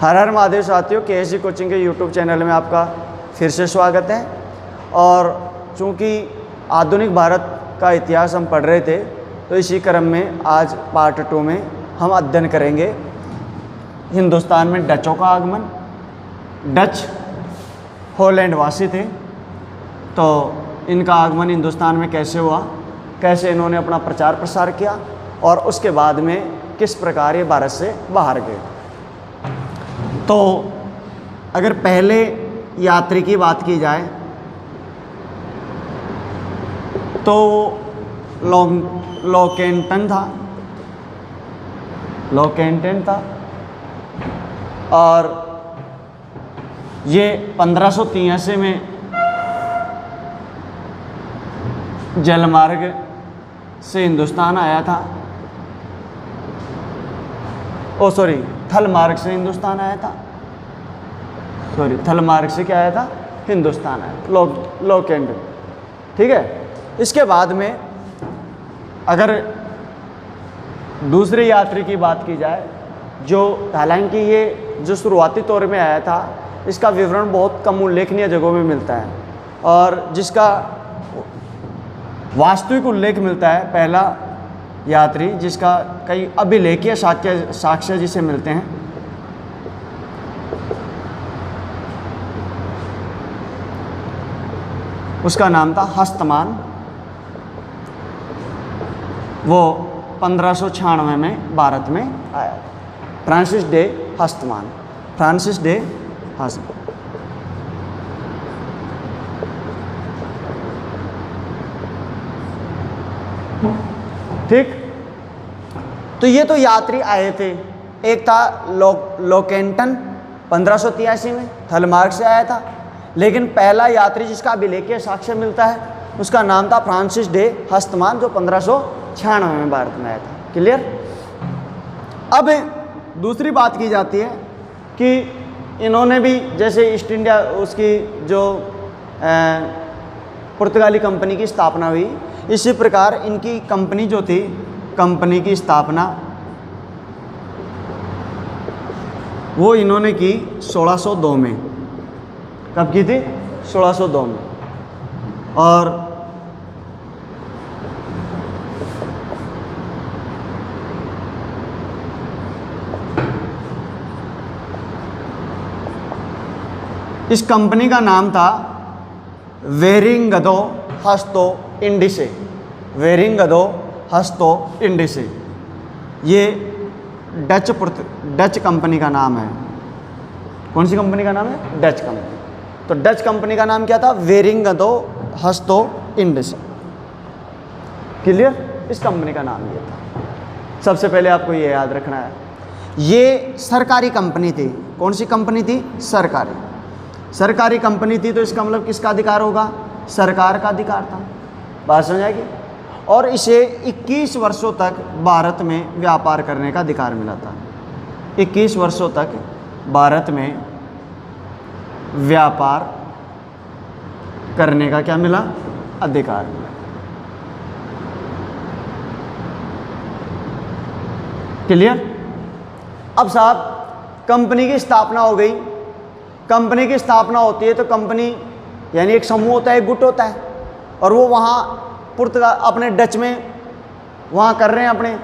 हर हर महादेव साथियों, KSG coaching के YouTube channel में आपका फिर से स्वागत है। और चूँकि आधुनिक भारत का इतिहास हम पढ़ रहे थे, तो इसी क्रम में आज पार्ट 2 में हम अध्ययन करेंगे हिंदुस्तान में डचों का आगमन। डच हॉलैंड वासी थे, तो इनका आगमन हिंदुस्तान में कैसे हुआ, कैसे इन्होंने अपना प्रचार प्रसार किया और उसके बाद में किस प्रकार ये भारत से बाहर गए। तो अगर पहले यात्री की बात की जाए तो लोकेंटन था और ये 1583 में जलमार्ग से हिंदुस्तान आया था। थल मार्ग से हिंदुस्तान आया था। थल मार्ग से क्या आया था? हिंदुस्तान आया, लोकेंटन। ठीक है। इसके बाद में अगर दूसरे यात्री की बात की जाए, जो हालांकि ये जो शुरुआती तौर में आया था, इसका विवरण बहुत कम उल्लेखनीय जगहों में मिलता है और जिसका वास्तविक उल्लेख मिलता है पहला यात्री, जिसका कई अभिलेखीय साक्ष्य जिसे मिलते हैं, उसका नाम था हस्तमान। वो 1596 में भारत में आया। फ्रांसिस डे हस्तमान। ठीक। तो ये तो यात्री आए थे। एक था लोकेंटन 1583 में थल मार्ग से आया था, लेकिन पहला यात्री जिसका अभिलेखीय साक्ष्य मिलता है उसका नाम था फ्रांसिस डे हस्तमान, जो 1596 में भारत में आया था। क्लियर। अब दूसरी बात की जाती है कि इन्होंने भी जैसे ईस्ट इंडिया उसकी जो पुर्तगाली कंपनी की स्थापना हुई, इसी प्रकार इनकी कंपनी जो थी, कंपनी की स्थापना वो इन्होंने की 1602 में। कब की थी? 1602 में। और इस कंपनी का नाम था वेरिंगदो हस्तो इंडिसे। वेरिंगदो हस्तो इंडिसे, ये डच कंपनी का नाम है। कौन सी कंपनी का नाम है? Dutch company. तो डच कंपनी का नाम क्या था? वेरिंगदो हस्तो इंडिसे। क्लियर। इस कंपनी का नाम ये था। सबसे पहले आपको ये याद रखना है, ये सरकारी कंपनी थी। कौन सी कंपनी थी? सरकारी कंपनी थी। तो इसका मतलब किसका अधिकार होगा? सरकार का अधिकार था। बात समझ आएगी। और इसे 21 वर्षों तक भारत में व्यापार करने का अधिकार मिला था। 21 वर्षों तक भारत में व्यापार करने का क्या मिला? अधिकार मिला। क्लियर। अब साहब, कंपनी की स्थापना हो गई। कंपनी की स्थापना होती है तो कंपनी यानी एक समूह होता है, एक गुट होता है, और वो वहाँ पुर्तगाल अपने डच में वहाँ कर रहे हैं अपने,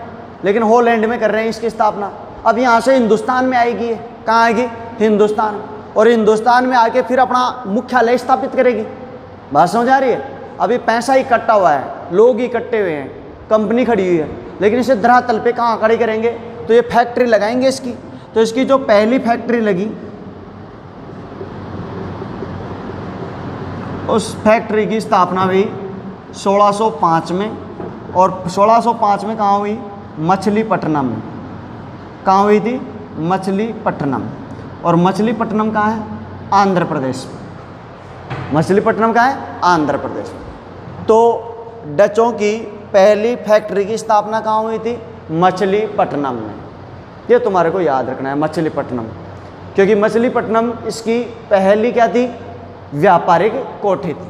लेकिन हॉलैंड में कर रहे हैं इसकी स्थापना। अब यहाँ से हिंदुस्तान में आएगी। कहाँ आएगी? हिंदुस्तान। और हिंदुस्तान में आके फिर अपना मुख्यालय स्थापित करेगी। बात समझ आ रही है। अभी पैसा इकट्ठा हुआ है, लोग इकट्ठे हुए हैं, कंपनी खड़ी हुई है, लेकिन इसे धरातल पे कहाँ खड़ी करेंगे? तो ये फैक्ट्री लगाएंगे इसकी। तो इसकी जो पहली फैक्ट्री लगी, उस फैक्ट्री की स्थापना हुई 1605 में। और 1605 में कहाँ हुई? मछलीपट्टनम में। कहाँ हुई थी? मछलीपट्टनम। और मछलीपट्टनम कहाँ है? आंध्र प्रदेश में। मछलीपट्टनम कहाँ है? आंध्र प्रदेश में। तो डचों की पहली फैक्ट्री की स्थापना कहाँ हुई थी? मछलीपट्टनम में। ये तुम्हारे को याद रखना है, मछलीपट्टनम, क्योंकि मछलीपट्टनम इसकी पहली क्या थी? व्यापारिक कोठी थी।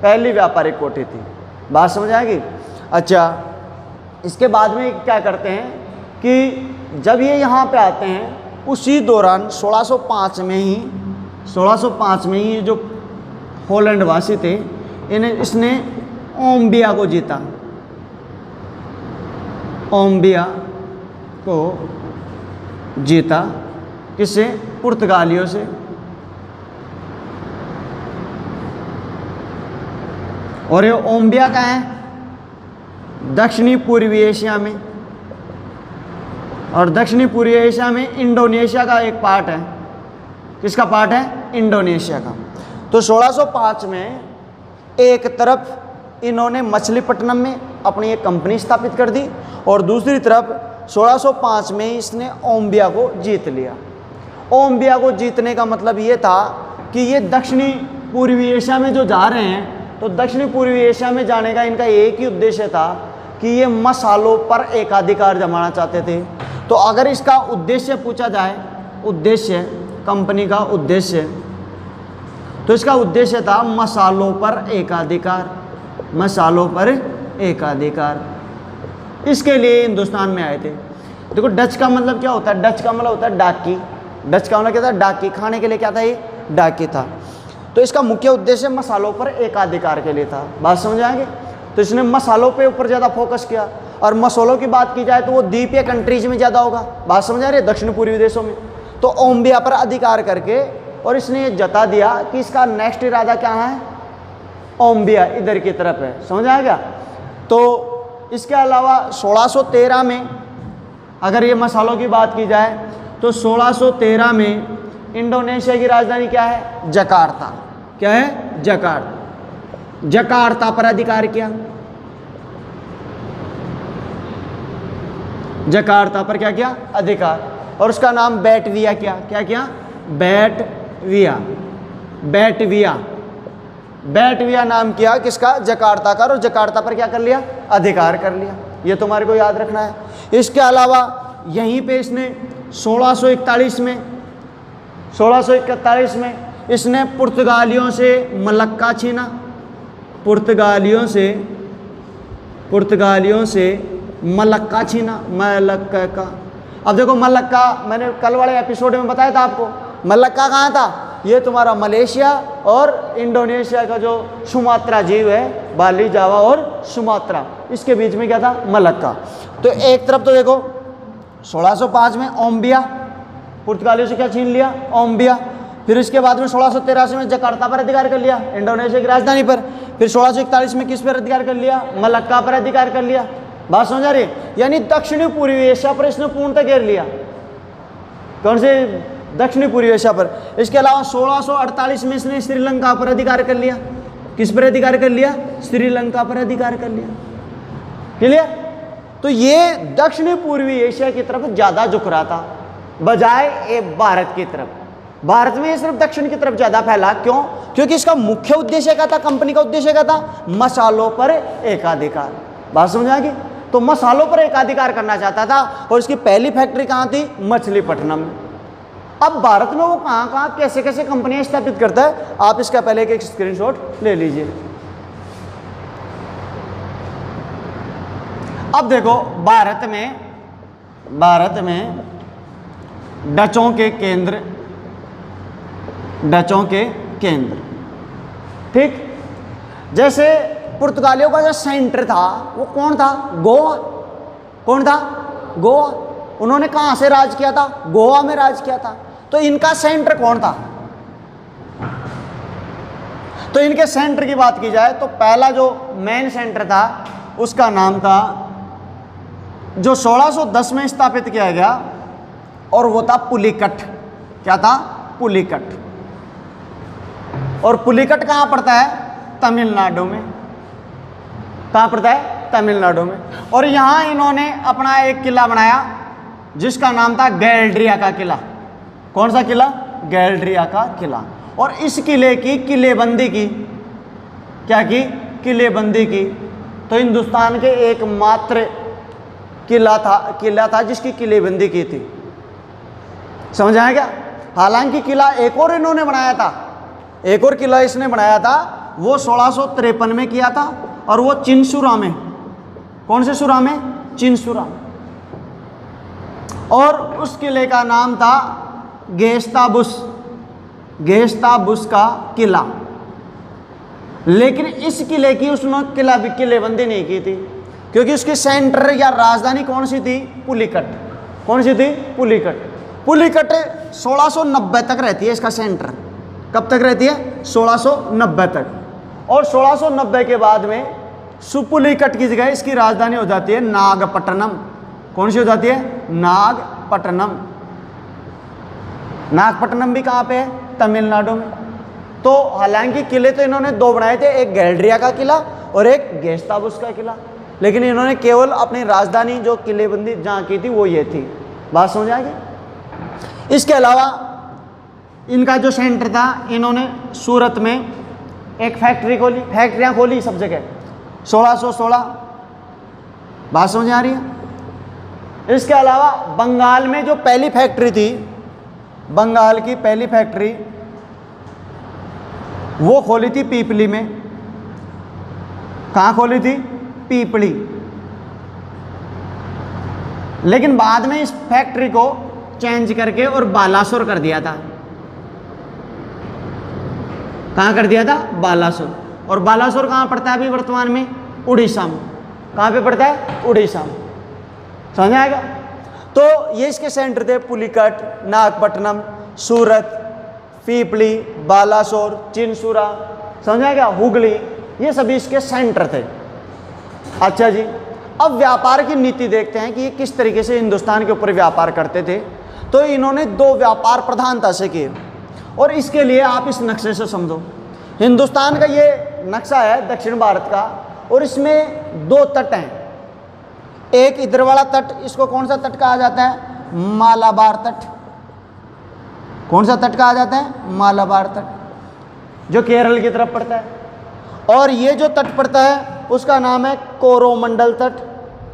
पहली व्यापारिक कोठी थी। बात समझ आएगी। अच्छा, इसके बाद में क्या करते हैं कि जब ये यहाँ पे आते हैं उसी दौरान 1605 में ही जो हॉलैंड वासी थे इसने ओम्बिया को जीता। ओम्बिया को जीता किससे? पुर्तगालियों से। और ये ओम्बिया कहाँ है? दक्षिणी पूर्वी एशिया में। और दक्षिणी पूर्वी एशिया में इंडोनेशिया का एक पार्ट है। किसका पार्ट है? इंडोनेशिया का। तो 1605 में एक तरफ इन्होंने मछलीपट्टनम में अपनी एक कंपनी स्थापित कर दी और दूसरी तरफ 1605 में इसने ओम्बिया को जीत लिया। ओम्बिया को जीतने का मतलब ये था कि ये दक्षिणी पूर्वी एशिया में जो जा रहे हैं, तो दक्षिणी पूर्वी एशिया में जाने का इनका एक ही उद्देश्य था कि ये मसालों पर एकाधिकार जमाना चाहते थे। तो अगर इसका उद्देश्य पूछा जाए, उद्देश्य कंपनी का उद्देश्य, तो इसका उद्देश्य था मसालों पर एकाधिकार। मसालों पर एकाधिकार, इसके लिए हिंदुस्तान में आए थे। देखो डच का मतलब क्या होता है? डच का मतलब होता है डाकी। डच का मतलब क्या था? डाकी। खाने के लिए क्या था? ये डाकी था। तो इसका मुख्य उद्देश्य मसालों पर एकाधिकार के लिए था। बात समझ आएंगे? तो इसने मसालों पे ऊपर ज़्यादा फोकस किया। और मसालों की बात की जाए तो वो द्वीपीय कंट्रीज में ज़्यादा होगा। बात समझ आ रही है? दक्षिण पूर्वी देशों में। तो ओम्बिया पर अधिकार करके और इसने ये जता दिया कि इसका नेक्स्ट इरादा क्या है? ओम्बिया इधर की तरफ है। समझ आएगा? तो इसके अलावा 1613 में अगर ये मसालों की बात की जाए तो 1613 में इंडोनेशिया की राजधानी क्या है? जकार्ता। क्या है? जकार्ता। जकार्ता पर अधिकार किया। जकार्ता पर क्या किया? अधिकार। और उसका नाम बैटविया किया। क्या किया? बैटविया। बैटविया। बैटविया नाम किया किसका? जकार्ता का। और जकार्ता पर क्या कर लिया? अधिकार कर लिया। ये तुम्हारे को याद रखना है। इसके अलावा यहीं पे इसने 1641 में इसने पुर्तगालियों से मलक्का छीना। पुर्तगालियों से मलक्का छीना। मलक्का का, अब देखो मलक्का मैंने कल वाले एपिसोड में बताया था आपको। मलक्का कहाँ था? ये तुम्हारा मलेशिया और इंडोनेशिया का जो सुमात्रा जीव है, बाली, जावा और सुमात्रा, इसके बीच में क्या था? मलक्का। तो एक तरफ तो देखो 1605 में ओम्बिया, पुर्तगालियों से क्या छीन लिया? ओम्बिया। फिर इसके बाद में 1683 में जकार्ता पर अधिकार कर लिया, इंडोनेशिया की राजधानी पर। फिर 1641 में किस पर अधिकार कर लिया? मलक्का पर अधिकार कर लिया। बात समझ आ रही है? यानी दक्षिणी पूर्वी एशिया पर इसने पूर्णतः घेर लिया। कौन से? दक्षिणी पूर्वी एशिया पर। इसके अलावा 1648 में इसने श्रीलंका पर अधिकार कर लिया। किस पर अधिकार कर लिया? श्रीलंका पर अधिकार कर लिया। क्लियर? तो ये दक्षिणी पूर्वी एशिया की तरफ ज़्यादा झुक रहा था बजाय ये भारत की तरफ। भारत में ये सिर्फ दक्षिण की तरफ ज़्यादा फैला। क्यों? क्योंकि इसका मुख्य उद्देश्य क्या था? कंपनी का उद्देश्य क्या था? मसालों पर एकाधिकार। बात समझ आ गई? तो मसालों पर एकाधिकार करना चाहता था और इसकी पहली फैक्ट्री कहाँ थी? मछलीपट्टनम में। अब भारत में वो कहाँ कैसे कैसे कंपनियां स्थापित करता है, आप इसका पहले एक स्क्रीनशॉट ले लीजिए। अब देखो भारत में डचों के केंद्र, ठीक। जैसे पुर्तगालियों का जो सेंटर था वो कौन था? गोवा। कौन था? गोवा। उन्होंने कहाँ से राज किया था? गोवा में राज किया था। तो इनका सेंटर कौन था? तो इनके सेंटर की बात की जाए तो पहला जो मेन सेंटर था उसका नाम था, जो 1610 में स्थापित किया गया, और वो था पुलिकट। क्या था? पुलिकट। और पुलिकट कहाँ पड़ता है? तमिलनाडु में। कहाँ पड़ता है? तमिलनाडु में। और यहाँ इन्होंने अपना एक किला बनाया जिसका नाम था गैलड्रिया का किला। कौन सा किला? गैलड्रिया का किला। और इस किले की किलेबंदी की। क्या की? किलेबंदी की। तो हिंदुस्तान के एकमात्र किला था जिसकी किलेबंदी की थी। समझ आया क्या? हालांकि किला एक और इन्होंने बनाया था, एक और किला इसने बनाया था, वो 1653 में किया था, और वो चिनसुरा में। कौन से सुरा में? चिनसुरा। और उस किले का नाम था गेस्ताबुस, गेस्ताबुस का किला। लेकिन इस किले की उसने किलेबंदी नहीं की थी, क्योंकि उसकी सेंटर या राजधानी कौन सी थी? पुलिकट। कौन सी थी? पुलिकट। पुलिकट 1690 तक रहती है इसका सेंटर। कब तक रहती है? 1690 तक। और 1690 के बाद में सुपुलिकट की जगह इसकी राजधानी हो जाती है नागपट्टनम। कौन सी हो जाती है? नागपट्टनम। नागपट्टनम भी कहाँ पे है? तमिलनाडु में। तो हालांकि किले तो इन्होंने दो बनाए थे, एक गैलरिया का किला और एक गेस्ताबुस का किला, लेकिन इन्होंने केवल अपनी राजधानी जो किलेबंदी जहाँ की थी वो ये थी। बात समझ आ गई? इसके अलावा इनका जो सेंटर था, इन्होंने सूरत में एक फैक्ट्री खोली, फैक्ट्रियाँ खोली सब जगह 1616। बात समझ आ रही है? इसके अलावा बंगाल में जो पहली फैक्ट्री थी, बंगाल की पहली फैक्ट्री वो खोली थी पीपली में। कहाँ खोली थी? पीपली। लेकिन बाद में इस फैक्ट्री को चेंज करके और बालासोर कर दिया था। कहाँ कर दिया था? बालासोर। और बालासोर कहाँ पड़ता है अभी वर्तमान में? उड़ीसा में। कहाँ पे पड़ता है? उड़ीसा में। समझ आएगा? तो ये इसके सेंटर थे पुलिकट, नागपट्टनम, सूरत, पीपली, बालासोर, चिनसुरा, समझ आएगा, हुगली, ये सभी इसके सेंटर थे। अच्छा जी, अब व्यापार की नीति देखते हैं कि ये किस तरीके से हिंदुस्तान के ऊपर व्यापार करते थे। तो इन्होंने दो व्यापार प्रधानता से किए, और इसके लिए आप इस नक्शे से समझो। हिंदुस्तान का ये नक्शा है दक्षिण भारत का, और इसमें दो तट हैं। एक इधर वाला तट, इसको कौन सा तट कहा जाता है? मालाबार तट। कौन सा तट कहा जाता है? मालाबार तट, जो केरल की तरफ पड़ता है। और ये जो तट पड़ता है उसका नाम है कोरोमंडल तट।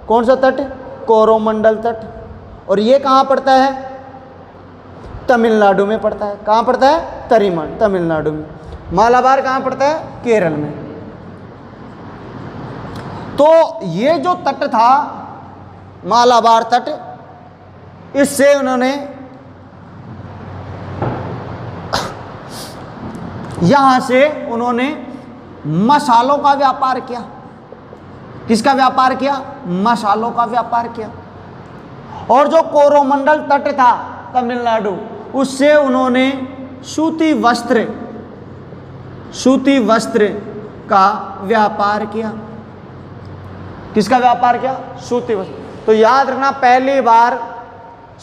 कौन सा तट? कोरोमंडल तट। और ये कहाँ पड़ता है? तमिलनाडु में पड़ता है। कहाँ पड़ता है? तमिलनाडु में। मालाबार कहाँ पड़ता है? केरल में। तो ये जो तट था मालाबार तट, इससे उन्होंने यहां से उन्होंने मसालों का व्यापार किया। किसका व्यापार किया? मसालों का व्यापार किया। और जो कोरोमंडल तट था तमिलनाडु, उससे उन्होंने सूती वस्त्र का व्यापार किया। किसका व्यापार किया? सूती वस्त्र। तो याद रखना, पहली बार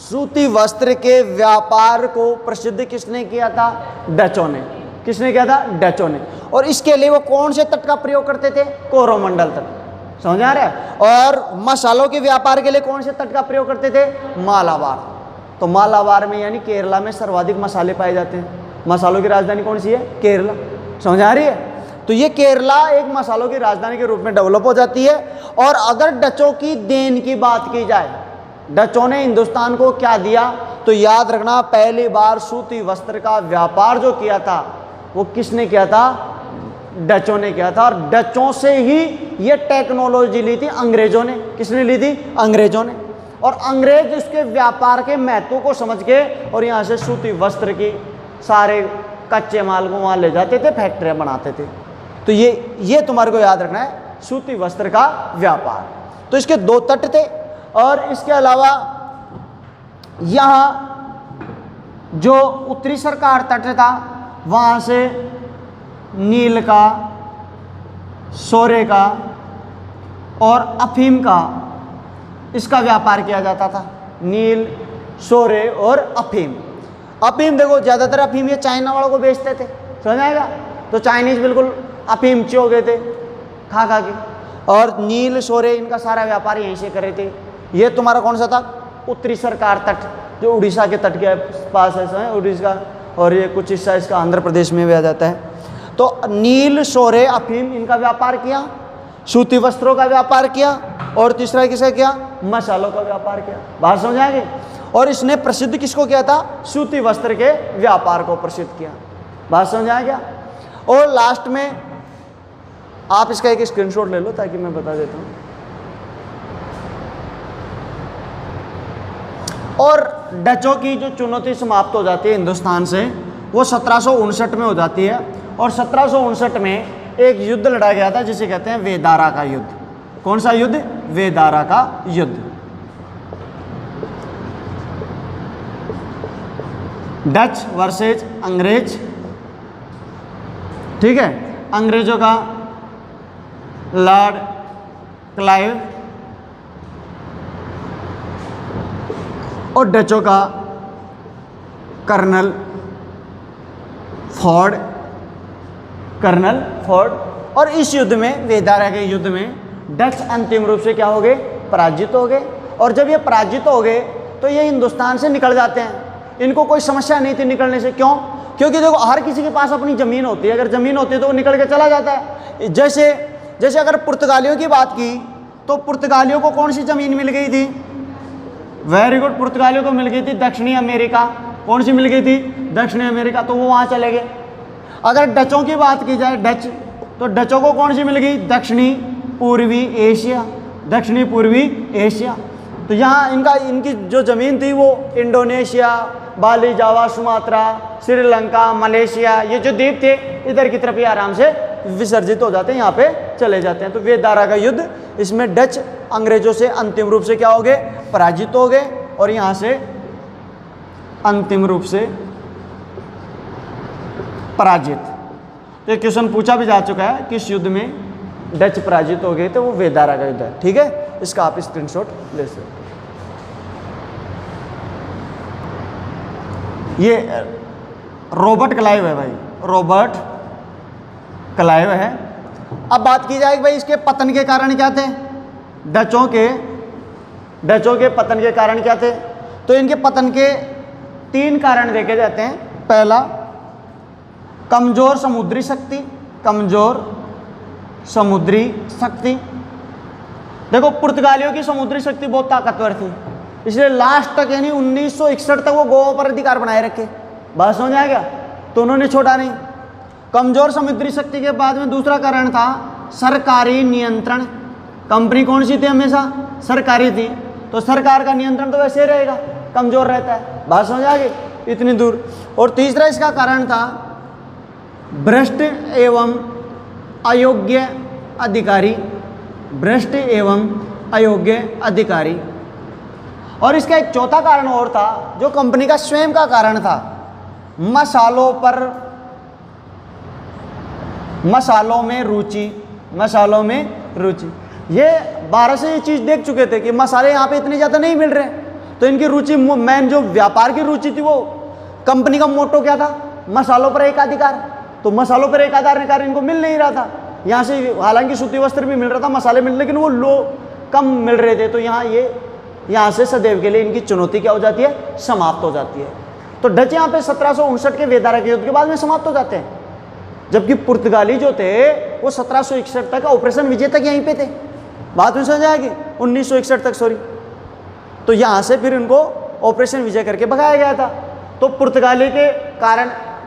सूती वस्त्र के व्यापार को प्रसिद्ध किसने किया था? डचों ने। किसने किया था? डचों ने। और इसके लिए वो कौन से तट का प्रयोग करते थे? कोरोमंडल तट। समझ आ रहा है? और मसालों के व्यापार के लिए कौन से तट का प्रयोग करते थे? मालाबार। तो मालाबार में यानी केरला में सर्वाधिक मसाले पाए जाते हैं। मसालों की राजधानी कौन सी है? केरला। समझ आ रही है? तो ये केरला एक मसालों की राजधानी के रूप में डेवलप हो जाती है। और अगर डचों की देन की बात की जाए, डचों ने हिंदुस्तान को क्या दिया, तो याद रखना, पहली बार सूती वस्त्र का व्यापार जो किया था वो किसने किया था? डचों ने किया था। और डचों से ही ये टेक्नोलॉजी ली थी अंग्रेजों ने। किसने ली थी? अंग्रेजों ने। और अंग्रेज इसके व्यापार के महत्व को समझ के और यहाँ से सूती वस्त्र की सारे कच्चे माल को वहाँ ले जाते थे, फैक्ट्रियाँ बनाते थे। तो ये तुम्हारे को याद रखना है, सूती वस्त्र का व्यापार। तो इसके दो तट थे। और इसके अलावा यहाँ जो उत्तरी सरकार तट था, वहाँ से नील का, सोरे का और अफीम का, इसका व्यापार किया जाता था। नील, सोरे और अफीम। अफीम देखो, ज़्यादातर अफीम ये चाइना वालों को बेचते थे। समझ आएगा? तो चाइनीज बिल्कुल अफीमची हो गए थे खा खा के। और नील, सोरे, इनका सारा व्यापार यहीं से कर रहे थे। ये तुम्हारा कौन सा था? उत्तरी सरकार तट, जो उड़ीसा के तट के पास है, उड़ीसा। और ये कुछ हिस्सा इसका आंध्र प्रदेश में भी आ जाता है। तो नील, सोरे, अफीम, इनका व्यापार किया, सूती वस्त्रों का व्यापार किया, और तीसरा किसका किया? मसालों का व्यापार किया। बात समझ आ गई? और इसने प्रसिद्ध किसको किया था? सूती वस्त्र के व्यापार को प्रसिद्ध किया। बात समझ आ गया? और लास्ट में आप इसका एक स्क्रीनशॉट ले लो ताकि मैं बता देता हूँ। और डचों की जो चुनौती समाप्त हो जाती है हिंदुस्तान से, वो 1759 में हो जाती है। और 1759 में एक युद्ध लड़ा गया था जिसे कहते हैं वेदारा का युद्ध। कौन सा युद्ध? वेदारा का युद्ध। डच वर्सेज अंग्रेज, ठीक है। अंग्रेजों का लॉर्ड क्लाइव और डचों का कर्नल फोर्ड। और इस युद्ध में, वेदारा के युद्ध में, डच अंतिम रूप से क्या हो गए? पराजित हो गए। और जब ये पराजित हो गए तो ये हिंदुस्तान से निकल जाते हैं। इनको कोई समस्या नहीं थी निकलने से। क्यों? क्योंकि देखो हर किसी के पास अपनी ज़मीन होती है। अगर ज़मीन होती है तो वो निकल के चला जाता है। जैसे अगर पुर्तगालियों की बात की तो पुर्तगालियों को कौन सी ज़मीन मिल गई थी? वेरी गुड, पुर्तगालियों को मिल गई थी दक्षिणी अमेरिका। कौन सी मिल गई थी? दक्षिणी अमेरिका। तो वो वहाँ चले गए। अगर डचों की बात की जाए, डच, तो डचों को कौन सी मिल गई? दक्षिणी पूर्वी एशिया। तो यहाँ इनकी जो ज़मीन थी वो इंडोनेशिया, बाली, जावा, सुमात्रा, श्रीलंका, मलेशिया, ये जो द्वीप थे इधर की तरफ ही आराम से विसर्जित हो जाते हैं, यहाँ पे चले जाते हैं। तो वेदारा का युद्ध, इसमें डच अंग्रेजों से अंतिम रूप से क्या हो गए? पराजित हो गए। और यहाँ से अंतिम रूप से पराजित। तो ये क्वेश्चन पूछा भी जा चुका है, किस युद्ध में डच पराजित हो गए थे? वो वेदारा का युद्ध है। ठीक है, इसका आप स्क्रीनशॉट ले सकते। ये रॉबर्ट क्लाइव है भाई, रॉबर्ट क्लाइव है। अब बात की जाए भाई इसके पतन के कारण क्या थे? डचों के पतन के कारण क्या थे? तो इनके पतन के 3 कारण देखे जाते हैं। पहला, कमजोर समुद्री शक्ति। देखो पुर्तगालियों की समुद्री शक्ति बहुत ताकतवर थी, इसलिए लास्ट तक यानी 1961 तक वो गोवा पर अधिकार बनाए रखे। बात समझ आ गया? तो उन्होंने छोड़ा नहीं। कमजोर समुद्री शक्ति के बाद में दूसरा कारण था सरकारी नियंत्रण। कंपनी कौन सी थी? हमेशा सरकारी थी। तो सरकार का नियंत्रण तो वैसे रहेगा, कमजोर रहता है। बात समझ आ गई इतनी दूर। और तीसरा इसका कारण था भ्रष्ट एवं अयोग्य अधिकारी। और इसका एक चौथा कारण और था जो कंपनी का स्वयं का कारण था, मसालों में रुचि। ये 12 से ये चीज़ देख चुके थे कि मसाले यहाँ पे इतने ज़्यादा नहीं मिल रहे, तो इनकी रुचि, मेन जो व्यापार की रुचि थी, वो कंपनी का मोटो क्या था? मसालों पर एकाधिकार। तो मसालों पर एकाधिकार इनको मिल नहीं रहा था यहाँ से। हालांकि सूती वस्त्र भी मिल रहा था, मसाले मिल, लेकिन वो कम मिल रहे थे। तो यहाँ से सदैव के लिए इनकी चुनौती क्या हो जाती है? समाप्त हो जाती है। तो डच यहाँ पे 1759 के वेदारा के युद्ध के बाद में समाप्त हो जाते हैं, जबकि पुर्तगाली जो थे वो 1761 तक ऑपरेशन विजय तक यहीं पे थे। बात में समझ आएगी? 1961 तक, सॉरी। तो यहाँ से फिर उनको ऑपरेशन विजय करके भगाया गया था। तो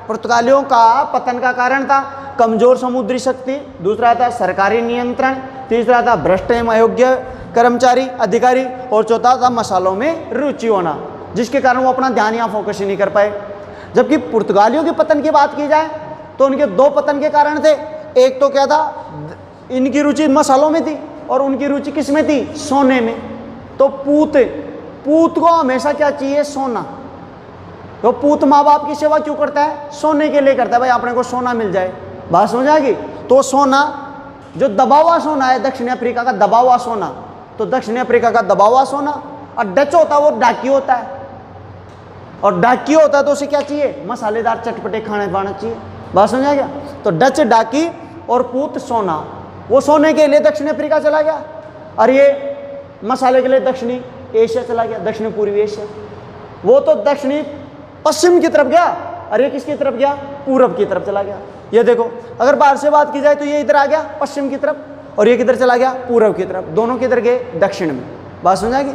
पुर्तगालियों का पतन का कारण था कमजोर समुद्री शक्ति, दूसरा था सरकारी नियंत्रण, तीसरा था भ्रष्ट एवं अयोग्य अधिकारी, और चौथा था मसालों में रुचि होना, जिसके कारण वो अपना ध्यान यहाँ फोकस ही नहीं कर पाए। जबकि पुर्तगालियों के पतन की बात की जाए तो उनके 2 पतन के कारण थे। एक तो क्या था? इनकी रुचि मसालों में थी और उनकी रुचि किस में थी? सोने में। तो पूत को हमेशा क्या चाहिए? सोना। तो पूत माँ बाप की सेवा क्यों करता है? सोने के लिए करता है, भाई अपने को सोना मिल जाए। बात समझ आ गई? तो सोना, जो दबा हुआ सोना है, दक्षिण अफ्रीका का दबा हुआ सोना, तो दक्षिण अफ्रीका का दबा हुआ सोना। और डच होता है वो डाकी होता है, और डाकी होता है तो उसे क्या चाहिए? मसालेदार चटपटे खाने पाना चाहिए। बात समझ आ गया? तो डच डाकी और पूत सोना। वो सोने के लिए दक्षिण अफ्रीका चला गया और ये मसाले के लिए दक्षिणी एशिया चला गया, दक्षिण पूर्वी एशिया। वो तो दक्षिणी पश्चिम की तरफ गया और ये किसकी तरफ गया? पूरब की तरफ चला गया। ये देखो, अगर बाहर से बात की जाए तो ये इधर आ गया पश्चिम की तरफ, और ये किधर चला गया? पूरब की तरफ। दोनों किधर गए? दक्षिण में। बात समझ आएगी?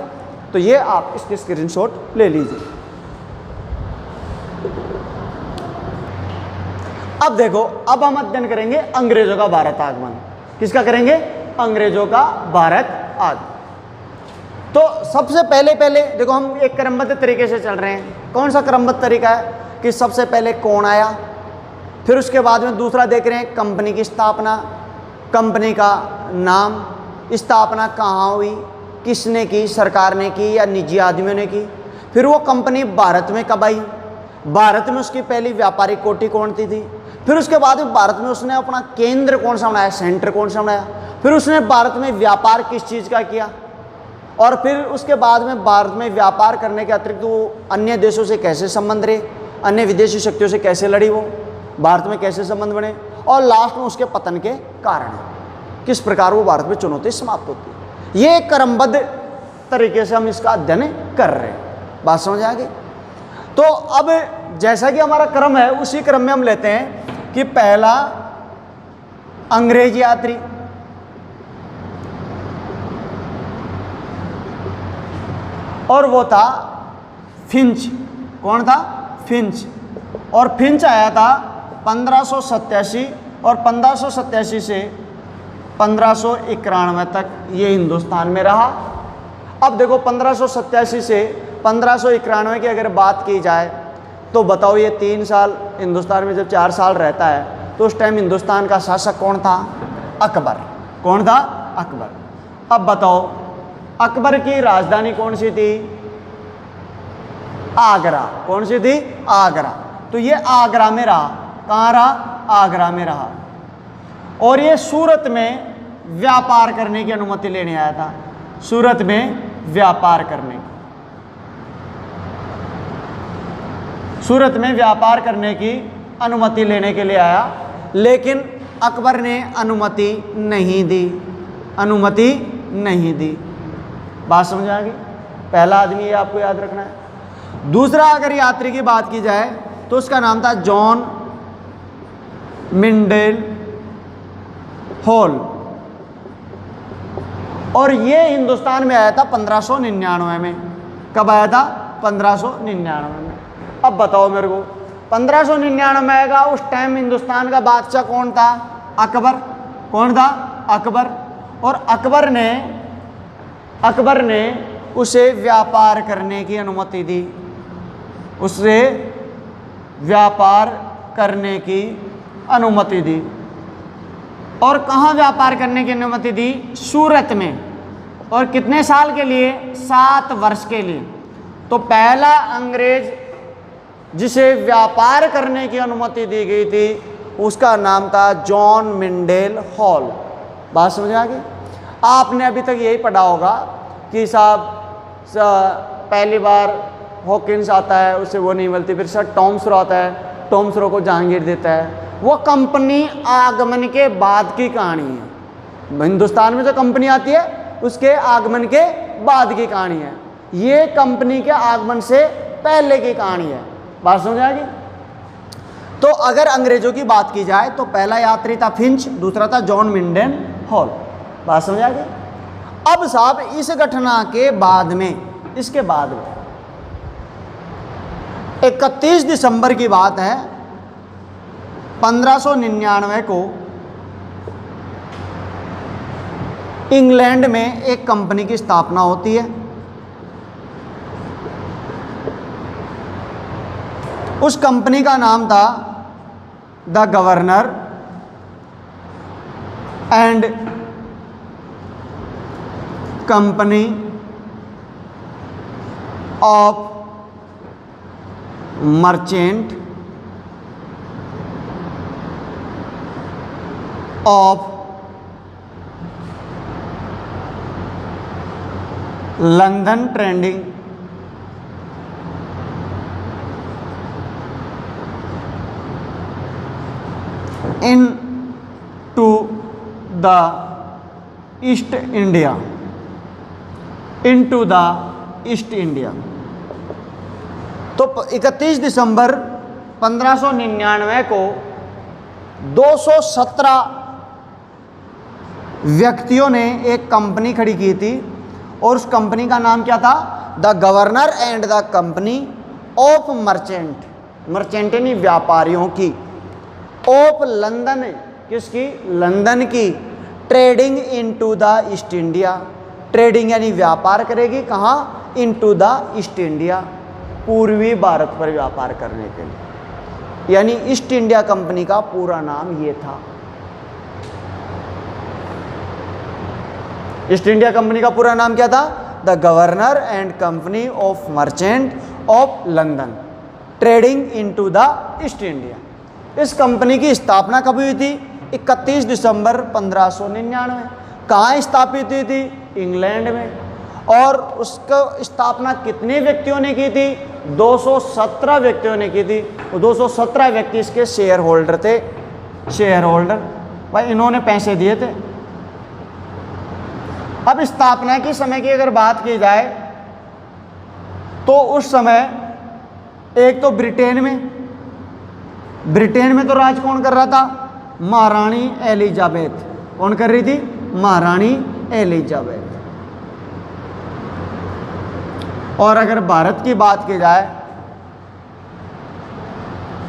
तो ये आप इसके स्क्रीनशॉट ले लीजिए। अब देखो, अब हम अध्ययन करेंगे अंग्रेजों का भारत आगमन। किसका करेंगे? अंग्रेजों का भारत आगमन। तो सबसे पहले देखो हम एक क्रमबद्ध तरीके से चल रहे हैं। कौन सा क्रमबद्ध तरीका है कि सबसे पहले कौन आया, फिर उसके बाद में दूसरा देख रहे हैं कंपनी की स्थापना, कंपनी का नाम, स्थापना कहाँ हुई, किसने की, सरकार ने की या निजी आदमियों ने की, फिर वो कंपनी भारत में कब आई, भारत में उसकी पहली व्यापारिक कोटि कौन सी थी, फिर उसके बाद में भारत में उसने अपना केंद्र कौन सा बनाया, सेंटर कौन सा बनाया, फिर उसने भारत में व्यापार किस चीज़ का किया, और फिर उसके बाद में भारत में व्यापार करने के अतिरिक्त वो अन्य देशों से कैसे संबंध रहे, अन्य विदेशी शक्तियों से कैसे लड़ी, वो भारत में कैसे संबंध बने, और लास्ट में उसके पतन के कारण किस प्रकार वो भारत में चुनौती समाप्त होती है। ये क्रमबद्ध तरीके से हम इसका अध्ययन कर रहे हैं। बात समझ आ गई? तो अब जैसा कि हमारा क्रम है उसी क्रम में हम लेते हैं कि पहला अंग्रेज यात्री, और वो था फिंच। कौन था? फिंच। और फिंच आया था 1587 और 1587 से 1591 तक ये हिंदुस्तान में रहा। अब देखो 1587 से 1591 की अगर बात की जाए तो बताओ ये 3 साल हिंदुस्तान में जब 4 साल रहता है तो उस टाइम हिंदुस्तान का शासक कौन था? अकबर। कौन था? अकबर। अब बताओ अकबर की राजधानी कौन सी थी? आगरा। कौन सी थी? आगरा। तो ये आगरा में रहा। कहाँ रहा? आगरा में रहा। और ये सूरत में व्यापार करने की अनुमति लेने आया था। सूरत में व्यापार करने की, सूरत में व्यापार करने की अनुमति लेने के लिए आया, लेकिन अकबर ने अनुमति नहीं दी। अनुमति नहीं दी। बात समझ आ गई? पहला आदमी ये आपको याद रखना है। दूसरा अगर यात्री की बात की जाए तो उसका नाम था जॉन मिंडेल हॉल, और ये हिंदुस्तान में आया था 1599 में। कब आया था? 1599 में। अब बताओ मेरे को 1599 में आएगा, उस टाइम हिंदुस्तान का बादशाह कौन था? अकबर। कौन था? अकबर। और अकबर ने उसे व्यापार करने की अनुमति दी। उसे व्यापार करने की अनुमति दी। और कहाँ व्यापार करने की अनुमति दी? सूरत में। और कितने साल के लिए? 7 वर्ष के लिए। तो पहला अंग्रेज जिसे व्यापार करने की अनुमति दी गई थी उसका नाम था जॉन मिंडेल हॉल। बात समझ आ गई? आपने अभी तक यही पढ़ा होगा कि साहब पहली बार हॉकिंस आता है, उसे वो नहीं मिलती, फिर सर टॉम्सरो आता है, टॉम्सरो को जहांगीर देता है। वो कंपनी आगमन के बाद की कहानी है। हिंदुस्तान में जो कंपनी आती है उसके आगमन के बाद की कहानी है। ये कंपनी के आगमन से पहले की कहानी है। बात समझ आ गई? तो अगर अंग्रेजों की बात की जाए तो पहला यात्री था फिंच, दूसरा था जॉन मिंडेल हॉल। बात समझ आ गई? अब साहब इस घटना के बाद में, इसके बाद में 31 दिसंबर की बात है 1599 को इंग्लैंड में एक कंपनी की स्थापना होती है। उस कंपनी का नाम था the governor and company of merchant of London trading in to the East India, into the East India. तो 31 दिसंबर 1599 को 217 व्यक्तियों ने एक कंपनी खड़ी की थी, और उस कंपनी का नाम क्या था? The governor and the company of merchant. Merchant यानी व्यापारियों की, ऑफ लंदन, किसकी? लंदन की, trading into the East India, trading यानी व्यापार करेगी कहाँ, इनटू द ईस्ट इंडिया, पूर्वी भारत पर व्यापार करने के लिए। यानी ईस्ट इंडिया कंपनी का पूरा नाम ये था। ईस्ट इंडिया कंपनी का पूरा नाम क्या था, the governor and company of merchant of London trading into the East India. इस कंपनी की स्थापना कब हुई थी, 31 दिसंबर 1599। कहाँ स्थापित हुई थी, इंग्लैंड में। और उसका स्थापना कितने व्यक्तियों ने की थी, 217 व्यक्तियों ने की थी। 217 व्यक्ति इसके शेयर होल्डर थे, शेयर होल्डर भाई, इन्होंने पैसे दिए थे। अब स्थापना के समय की अगर बात की जाए तो उस समय एक तो ब्रिटेन में तो राज कौन कर रहा था, महारानी एलिजाबेथ। कौन कर रही थी, महारानी एलिजाबेथ। और अगर भारत की बात की जाए,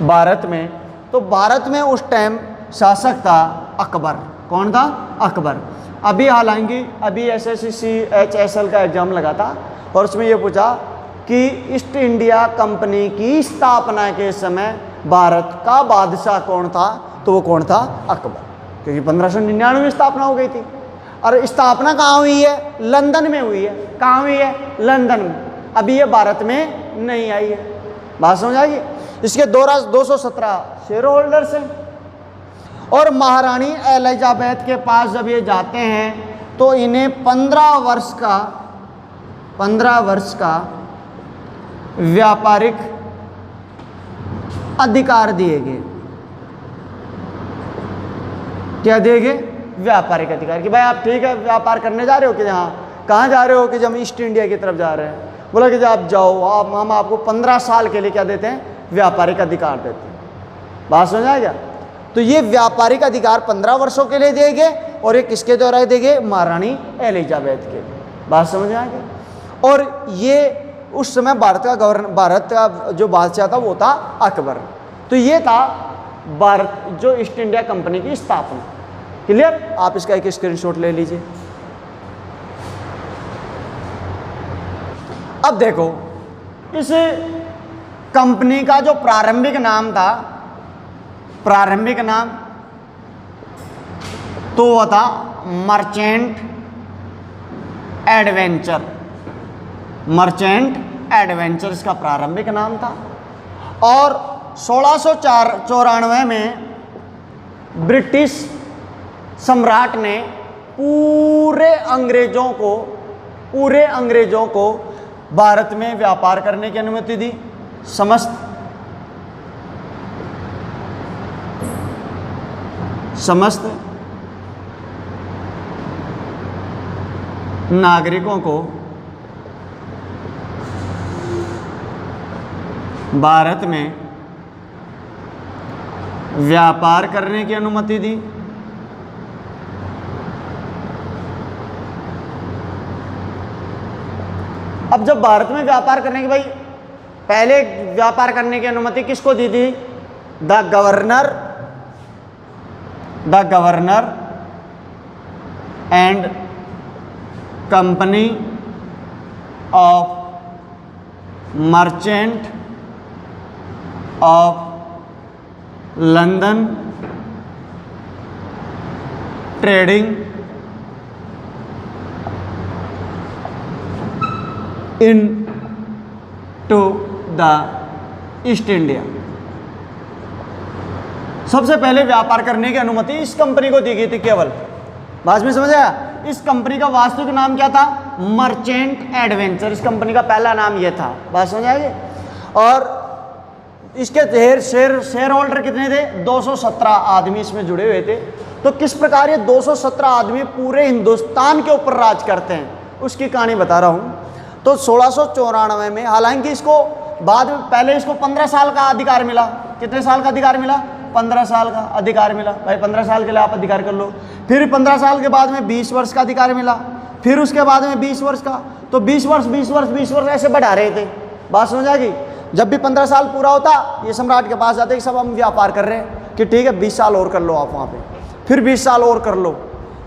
भारत में, तो भारत में उस टाइम शासक था अकबर। कौन था, अकबर। अभी हालांकि अभी SSC HSL का एग्जाम लगा था और उसमें ये पूछा कि ईस्ट इंडिया कंपनी की स्थापना के समय भारत का बादशाह कौन था, तो वो कौन था, अकबर। क्योंकि 1599 में स्थापना हो गई थी। और स्थापना कहाँ हुई है, लंदन में हुई है। कहाँ हुई है, लंदन में। अभी ये भारत में नहीं आई है। बात समझ आएगी। इसके 217 शेयर होल्डर्स हैं। और महारानी एलिजाबेथ के पास जब ये जाते हैं तो इन्हें 15 वर्ष का व्यापारिक अधिकार दिए गए। क्या दिए गए, व्यापारिक अधिकार। कि भाई आप ठीक है व्यापार करने जा रहे हो कि यहाँ, कहाँ जा रहे हो, कि जब हम ईस्ट इंडिया की तरफ जा रहे हैं। बोला कि जब आप जाओ, हम आपको 15 साल के लिए क्या देते हैं, व्यापारिक अधिकार देते हैं। बात समझ आ गया। तो ये व्यापारिक अधिकार 15 वर्षों के लिए दिए गए और ये किसके द्वारा दिए गए, महारानी एलिजाबेथ के। बात समझ आ गई। और ये उस समय भारत का जो बादशाह था वो था अकबर। तो ये था भारत जो ईस्ट इंडिया कंपनी की स्थापना। क्लियर। आप इसका एक स्क्रीनशॉट ले लीजिए। अब देखो इस कंपनी का जो प्रारंभिक नाम था, प्रारंभिक नाम तो वो था मर्चेंट एडवेंचर। मर्चेंट एडवेंचर इसका प्रारंभिक नाम था। और 1694 में ब्रिटिश सम्राट ने पूरे अंग्रेजों को भारत में व्यापार करने की अनुमति दी। समस्त नागरिकों को भारत में व्यापार करने की अनुमति दी। अब जब भारत में व्यापार करने की, भाई पहले व्यापार करने की अनुमति किसको दी थी, the governor and company of merchant of London trading in to the East India. सबसे पहले व्यापार करने की अनुमति इस कंपनी को दी गई थी केवल। बात में समझ आया। इस कंपनी का वास्तविक नाम क्या था, मर्चेंट एडवेंचर। इस कंपनी का पहला नाम यह था। बात समझ आएगी। और इसके शेयर होल्डर कितने थे, 217 आदमी इसमें जुड़े हुए थे। तो किस प्रकार ये 217 आदमी पूरे हिंदुस्तान के ऊपर राज करते हैं उसकी कहानी बता रहा हूँ। तो 1694 में, हालांकि इसको बाद में, पहले इसको 15 साल का अधिकार मिला। कितने साल का अधिकार मिला, 15 साल का अधिकार मिला। भाई 15 साल के लिए आप अधिकार कर लो। फिर 15 साल के बाद में 20 वर्ष का अधिकार मिला। फिर उसके बाद में 20 वर्ष का। तो 20 वर्ष ऐसे बढ़ा रहे थे। बात समझ आ गई। जब भी 15 साल पूरा होता ये सम्राट के पास जाते कि सब हम व्यापार कर रहे हैं, कि ठीक है 20 साल और कर लो आप वहाँ पे। फिर 20 साल और कर लो।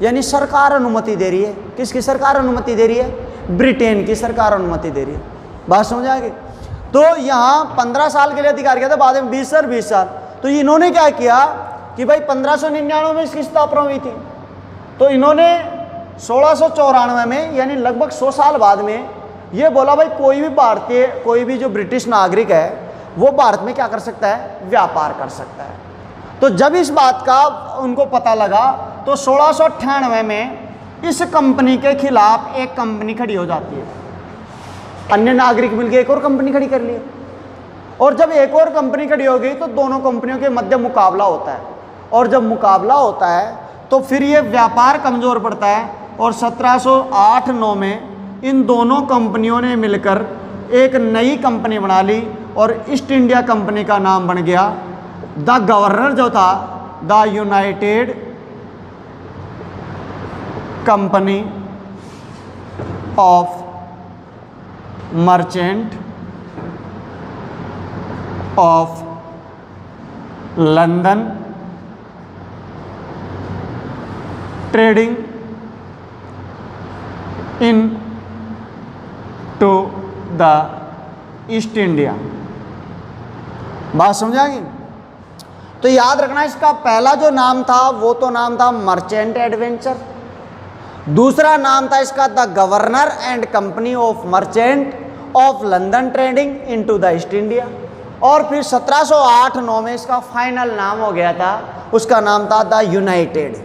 यानी सरकार अनुमति दे रही है। किसकी सरकार अनुमति दे रही है? ब्रिटेन की सरकार अनुमति दे रही है। बात समझ आ गई? तो यहाँ 15 साल के लिए अधिकार किया था, बाद में 20 साल। तो इन्होंने क्या किया कि भाई 1599 में इसकी स्थापना हुई थी, तो इन्होंने 1694 में यानी लगभग 100 साल बाद में ये बोला भाई कोई भी भारतीय, कोई भी जो ब्रिटिश नागरिक है वो भारत में क्या कर सकता है? व्यापार कर सकता है। तो जब इस बात का उनको पता लगा तो 1698 में इस कंपनी के खिलाफ एक कंपनी खड़ी हो जाती है। अन्य नागरिक मिलकर एक और कंपनी खड़ी कर ली, और जब एक और कंपनी खड़ी हो गई तो दोनों कंपनियों के मध्य मुकाबला होता है, और जब मुकाबला होता है तो फिर ये व्यापार कमज़ोर पड़ता है, और 1708-9 में इन दोनों कंपनियों ने मिलकर एक नई कंपनी बना ली, और ईस्ट इंडिया कंपनी का नाम बन गया, द गवर्नर जो था the united company of merchant of London trading in to the East India. बात समझाएंगे? तो याद रखना, इसका पहला जो नाम था वो तो नाम था मर्चेंट एडवेंचर, दूसरा नाम था इसका the governor and company of merchant of London trading into the East India, और फिर 1708-9 में इसका फाइनल नाम हो गया था, उसका नाम था द यूनाइटेड।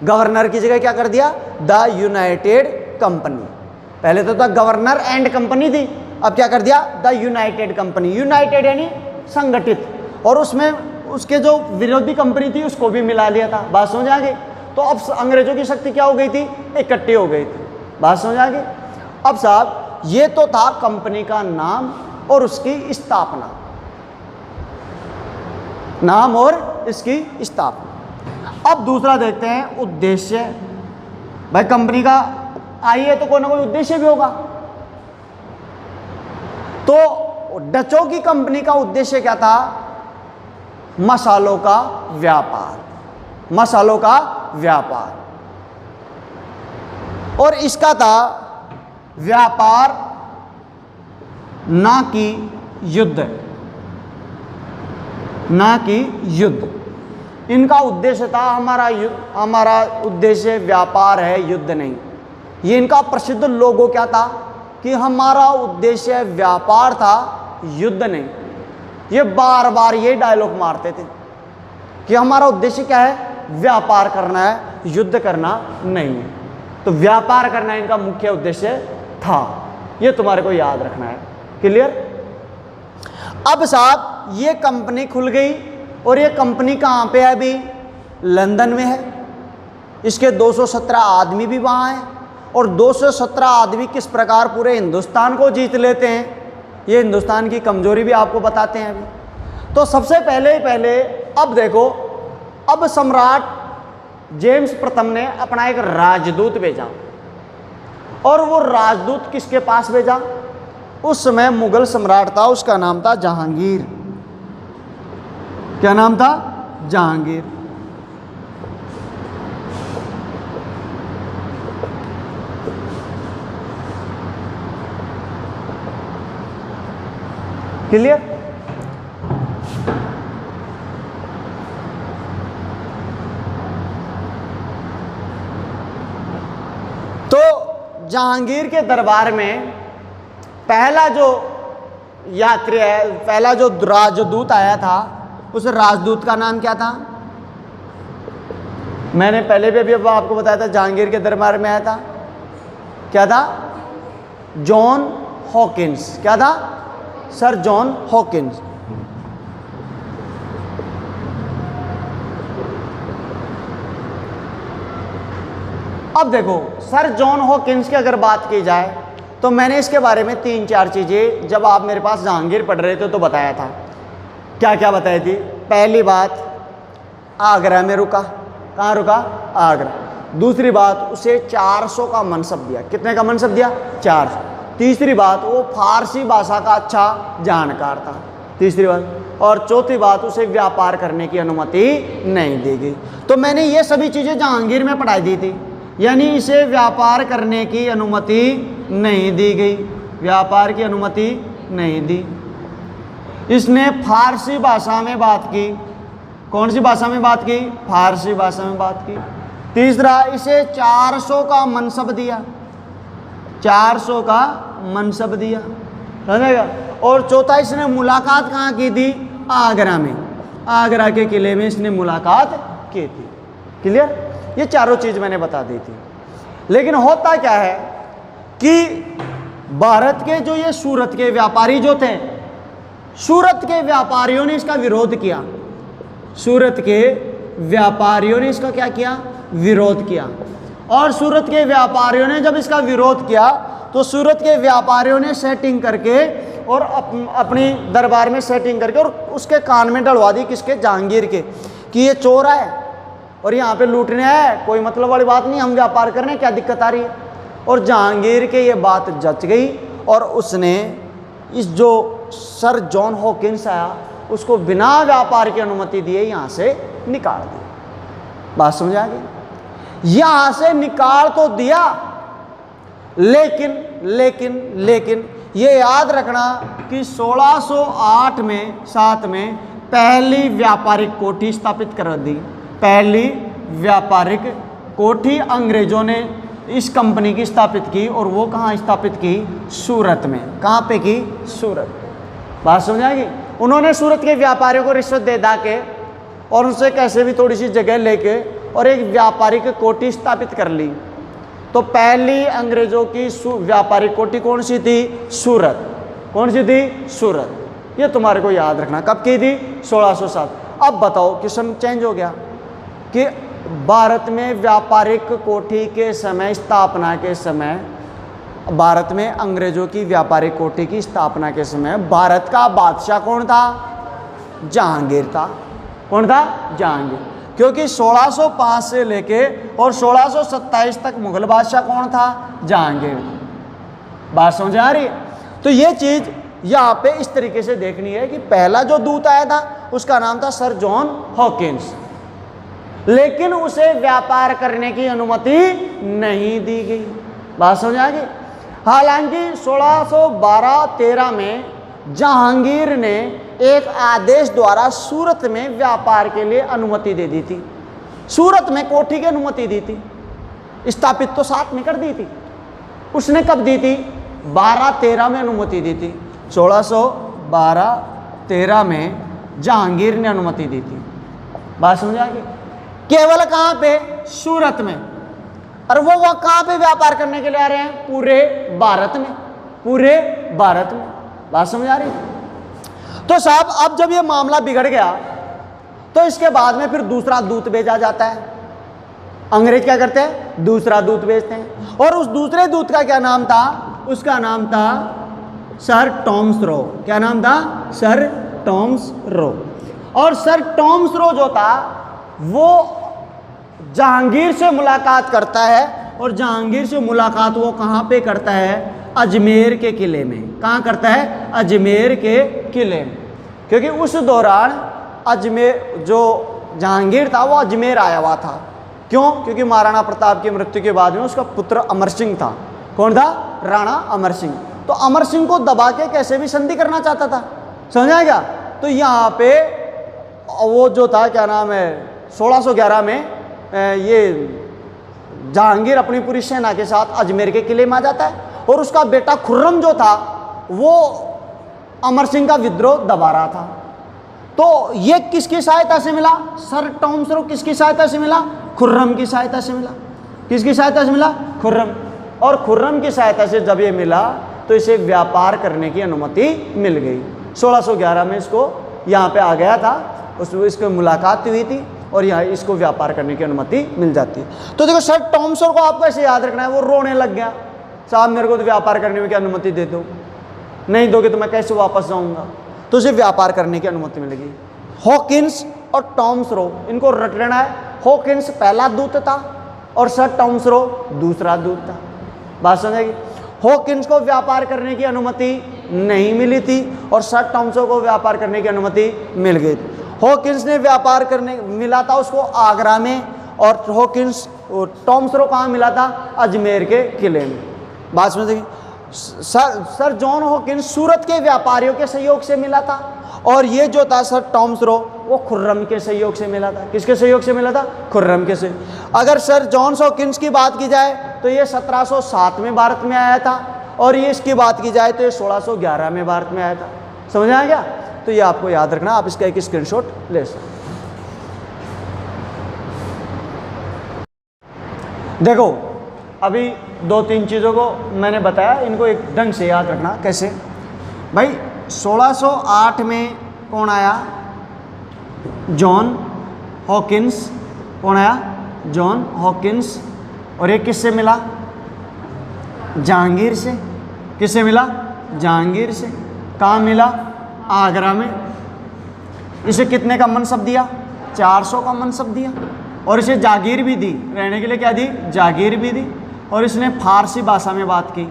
गवर्नर की जगह क्या कर दिया? The united company. पहले तो द गवर्नर एंड कंपनी थी, अब क्या कर दिया? The united company. यूनाइटेड यानी संगठित, और उसमें उसके जो विरोधी कंपनी थी उसको भी मिला लिया था। बात समझ आ गई? तो अब अंग्रेजों की शक्ति क्या हो गई थी? इकट्ठी हो गई थी। बात समझ आ गई? अब साहब ये तो था कंपनी का नाम और उसकी स्थापना, नाम और इसकी स्थापना। अब दूसरा देखते हैं उद्देश्य। भाई कंपनी का आई है तो कोई ना कोई उद्देश्य भी होगा। तो डचों की कंपनी का उद्देश्य क्या था? मसालों का व्यापार, मसालों का व्यापार, और इसका था व्यापार ना कि युद्ध, ना कि युद्ध। इनका उद्देश्य था हमारा उद्देश्य व्यापार है, युद्ध नहीं। ये इनका प्रसिद्ध लोगो क्या था कि हमारा उद्देश्य व्यापार था, युद्ध नहीं। ये बार बार ये डायलॉग मारते थे कि हमारा उद्देश्य क्या है? व्यापार करना है, युद्ध करना नहीं है। तो व्यापार करना इनका मुख्य उद्देश्य था, ये तुम्हारे को याद रखना है। क्लियर? अब साहब ये कंपनी खुल गई, और ये कंपनी कहाँ पे है? अभी लंदन में है। इसके 217 आदमी भी वहाँ हैं, और 217 आदमी किस प्रकार पूरे हिंदुस्तान को जीत लेते हैं, ये हिंदुस्तान की कमजोरी भी आपको बताते हैं अभी। तो सबसे पहले अब देखो, अब सम्राट जेम्स प्रथम ने अपना एक राजदूत भेजा, और वो राजदूत किसके पास भेजा? उस समय मुगल सम्राट था, उसका नाम था जहांगीर। क्या नाम था? जहांगीर। क्लियर? तो जहांगीर के दरबार में पहला जो यात्री है, पहला जो राजदूत आया था, उस राजदूत का नाम क्या था? मैंने पहले भी अभी आपको बताया था, जहांगीर के दरबार में आया था, क्या था? John Hawkins. क्या था? Sir John Hawkins. अब देखो, सर जॉन हॉकिंस की अगर बात की जाए तो मैंने इसके बारे में 3-4 चीज़ें जब आप मेरे पास जहांगीर पढ़ रहे थे तो बताया था। क्या क्या बताई थी? पहली बात, आगरा में रुका। कहाँ रुका? आगरा। दूसरी बात, उसे 400 का मनसब दिया। कितने का मनसब दिया? 400। तीसरी बात, वो फारसी भाषा का अच्छा जानकार था। तीसरी बात, और चौथी बात, उसे व्यापार करने की अनुमति नहीं दी गई। तो मैंने ये सभी चीज़ें जहांगीर में पढ़ाई दी थी। यानी इसे व्यापार करने की अनुमति नहीं दी गई, व्यापार की अनुमति नहीं दी। इसने फारसी भाषा में बात की। कौन सी भाषा में बात की? फारसी भाषा में बात की। तीसरा, इसे 400 का मनसब दिया, 400 का मनसब दिया, समझेगा। और चौथा, इसने मुलाकात कहाँ की थी? आगरा में, आगरा के किले में इसने मुलाकात की थी। क्लियर? ये चारों चीज मैंने बता दी थी। लेकिन होता क्या है कि भारत के जो ये सूरत के व्यापारी जो थे, सूरत के व्यापारियों ने इसका विरोध किया। सूरत के व्यापारियों ने इसका क्या किया? विरोध किया। और सूरत के व्यापारियों ने जब इसका विरोध किया तो सूरत के व्यापारियों ने सेटिंग करके और अपनी दरबार में सेटिंग करके और उसके कान में डलवा दी, किसके? जहांगीर के, कि ये चोर है और यहाँ पे लूटने आया, कोई मतलब वाली बात नहीं, हम व्यापार कर रहे हैं, क्या दिक्कत आ रही है। और जहांगीर के ये बात जच गई और उसने इस जो सर जॉन हॉकिंस आया उसको बिना व्यापार की अनुमति दिए यहाँ से निकाल दिया। बात समझ आ गई? यहाँ से निकाल तो दिया, लेकिन ये याद रखना कि 1608 में 7 में पहली व्यापारिक कोठी स्थापित कर दी। पहली व्यापारिक कोठी अंग्रेजों ने इस कंपनी की स्थापित की, और वो कहाँ स्थापित की? सूरत में। कहाँ पे की? सूरत। बात समझ आएगी? उन्होंने सूरत के व्यापारियों को रिश्वत दे दा के और उनसे कैसे भी थोड़ी सी जगह लेके और एक व्यापारिक कोठी स्थापित कर ली। तो पहली अंग्रेजों की व्यापारिक कोठी कौन सी थी? सूरत। कौन सी थी? सूरत। ये तुम्हारे को याद रखना। कब की थी? 1607। अब बताओ, क्वेश्चन चेंज हो गया कि भारत में व्यापारिक कोठी के समय, स्थापना के समय, भारत में अंग्रेजों की व्यापारिक कोठी की स्थापना के समय भारत का बादशाह कौन था? जहांगीर था। कौन था? जहांगीर। क्योंकि 1605 से लेके और 1627 तक मुगल बादशाह कौन था? जहांगीर। बात समझ आ रही है? तो ये चीज यहाँ पे इस तरीके से देखनी है कि पहला जो दूत आया था उसका नाम था सर जॉन हॉकिंस, लेकिन उसे व्यापार करने की अनुमति नहीं दी गई। बात समझ आ गई? हालांकि 1612-13 में जहांगीर ने एक आदेश द्वारा सूरत में व्यापार के लिए अनुमति दे दी थी। सूरत में कोठी की अनुमति दी थी, स्थापित तो 7 में कर दी थी। उसने कब दी थी? 12-13 में अनुमति दी थी। 1612-13 में जहांगीर ने अनुमति दी थी। बात समझ आ गई? केवल कहाँ पे? सूरत में। और वो कहाँ पे व्यापार करने के लिए आ रहे हैं? पूरे भारत में, पूरे भारत में। बात समझ आ रही? तो साहब अब जब ये मामला बिगड़ गया तो इसके बाद में फिर दूसरा दूत भेजा जाता है। अंग्रेज क्या करते हैं? दूसरा दूत भेजते हैं। और उस दूसरे दूत का क्या नाम था? उसका नाम था सर टॉमस रो। क्या नाम था? Sir Thomas Roe. और सर टॉमस रो जो था वो जहांगीर से मुलाकात करता है, और जहांगीर से मुलाकात वो कहाँ पे करता है? अजमेर के किले में। कहाँ करता है? अजमेर के किले में। क्योंकि उस दौरान अजमेर जो जहांगीर था वो अजमेर आया हुआ था। क्यों? क्योंकि महाराणा प्रताप की मृत्यु के बाद में उसका पुत्र अमर सिंह था। कौन था? राणा अमर सिंह। तो अमर सिंह को दबा के कैसे भी संधि करना चाहता था, समझ आएगा? तो यहाँ पे वो जो था, क्या नाम है, 1611 में ये जहांगीर अपनी पूरी सेना के साथ अजमेर के किले में आ जाता है, और उसका बेटा खुर्रम जो था वो अमर सिंह का विद्रोह दबा रहा था। तो ये किसकी सहायता से मिला? सर टॉमस रो किसकी सहायता से मिला? खुर्रम की सहायता से मिला। किसकी सहायता से मिला? खुर्रम। और खुर्रम की सहायता से जब ये मिला तो इसे व्यापार करने की अनुमति मिल गई। 1611 में इसको यहाँ पे आ गया था, उसमें इसकी मुलाकात हुई थी और यहाँ इसको व्यापार करने की अनुमति मिल जाती है। तो देखो सर टॉमस रो को आपको ऐसे याद रखना है। वो रोने लग गया, साहब मेरे को तो व्यापार करने में की अनुमति दे दो, नहीं दोगे तो मैं कैसे वापस जाऊँगा। तो उसे व्यापार करने की अनुमति मिल गई। हॉकिंस और टॉमस रो, इनको रट लेना है। हॉकिंस पहला दूत था और सर टॉमस रो दूसरा दूत था। बात समझेगी? हॉकिंस को व्यापार करने की अनुमति नहीं मिली थी और सर टॉमस रो को व्यापार करने की अनुमति मिल गई थी। हॉकिंस ने व्यापार करने मिला था उसको आगरा में, और हॉकिंस टॉम्सरो कहाँ मिला था? अजमेर के किले में। बात समझिए। सर जॉन हॉकिंस सूरत के व्यापारियों के सहयोग से मिला था, और ये जो था सर टॉम्सरो वो खुर्रम के सहयोग से मिला था। किसके सहयोग से मिला था? खुर्रम के से। अगर सर जॉन हॉकिंस की बात की जाए तो ये 1707 में भारत में आया था, और ये इसकी बात की जाए तो ये 1611 में भारत में आया था। समझ में आ गया? तो ये आपको याद रखना, आप इसका एक स्क्रीनशॉट ले सकते। देखो अभी 2-3 चीज़ों को मैंने बताया, इनको एक ढंग से याद रखना। कैसे भाई? 1608 में कौन आया? John Hawkins. कौन आया? John Hawkins. और ये किससे मिला? जहांगीर से। किससे मिला? जहांगीर से। कहाँ मिला? आगरा में। इसे कितने का मनसब दिया? 400 का मनसब दिया, और इसे जागीर भी दी, रहने के लिए क्या दी? जागीर भी दी। और इसने फारसी भाषा में बात की।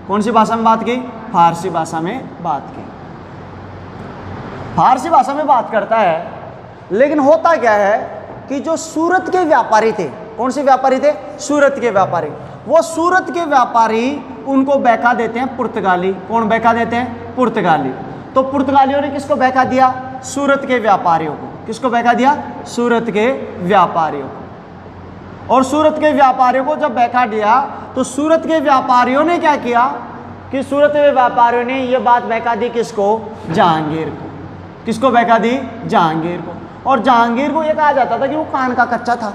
कौन सी भाषा में बात की? फारसी भाषा में बात की। फारसी भाषा में बात करता है, लेकिन होता क्या है कि जो सूरत के व्यापारी थे, कौन से व्यापारी थे? सूरत के व्यापारी। वो सूरत के व्यापारी उनको बहका देते हैं पुर्तगाली। कौन बहका देते हैं? पुर्तगाली। तो पुर्तगालियों ने किसको बहका दिया? सूरत के व्यापारियों को। किसको बहका दिया? सूरत के व्यापारियों को। और सूरत के व्यापारियों को जब बहका दिया तो सूरत के व्यापारियों ने क्या किया कि सूरत के व्यापारियों ने ये बात बहका दी किसको? जहांगीर को। किसको बहका दी? जहांगीर को। और जहांगीर को यह कहा जाता था कि वो कान का कच्चा था,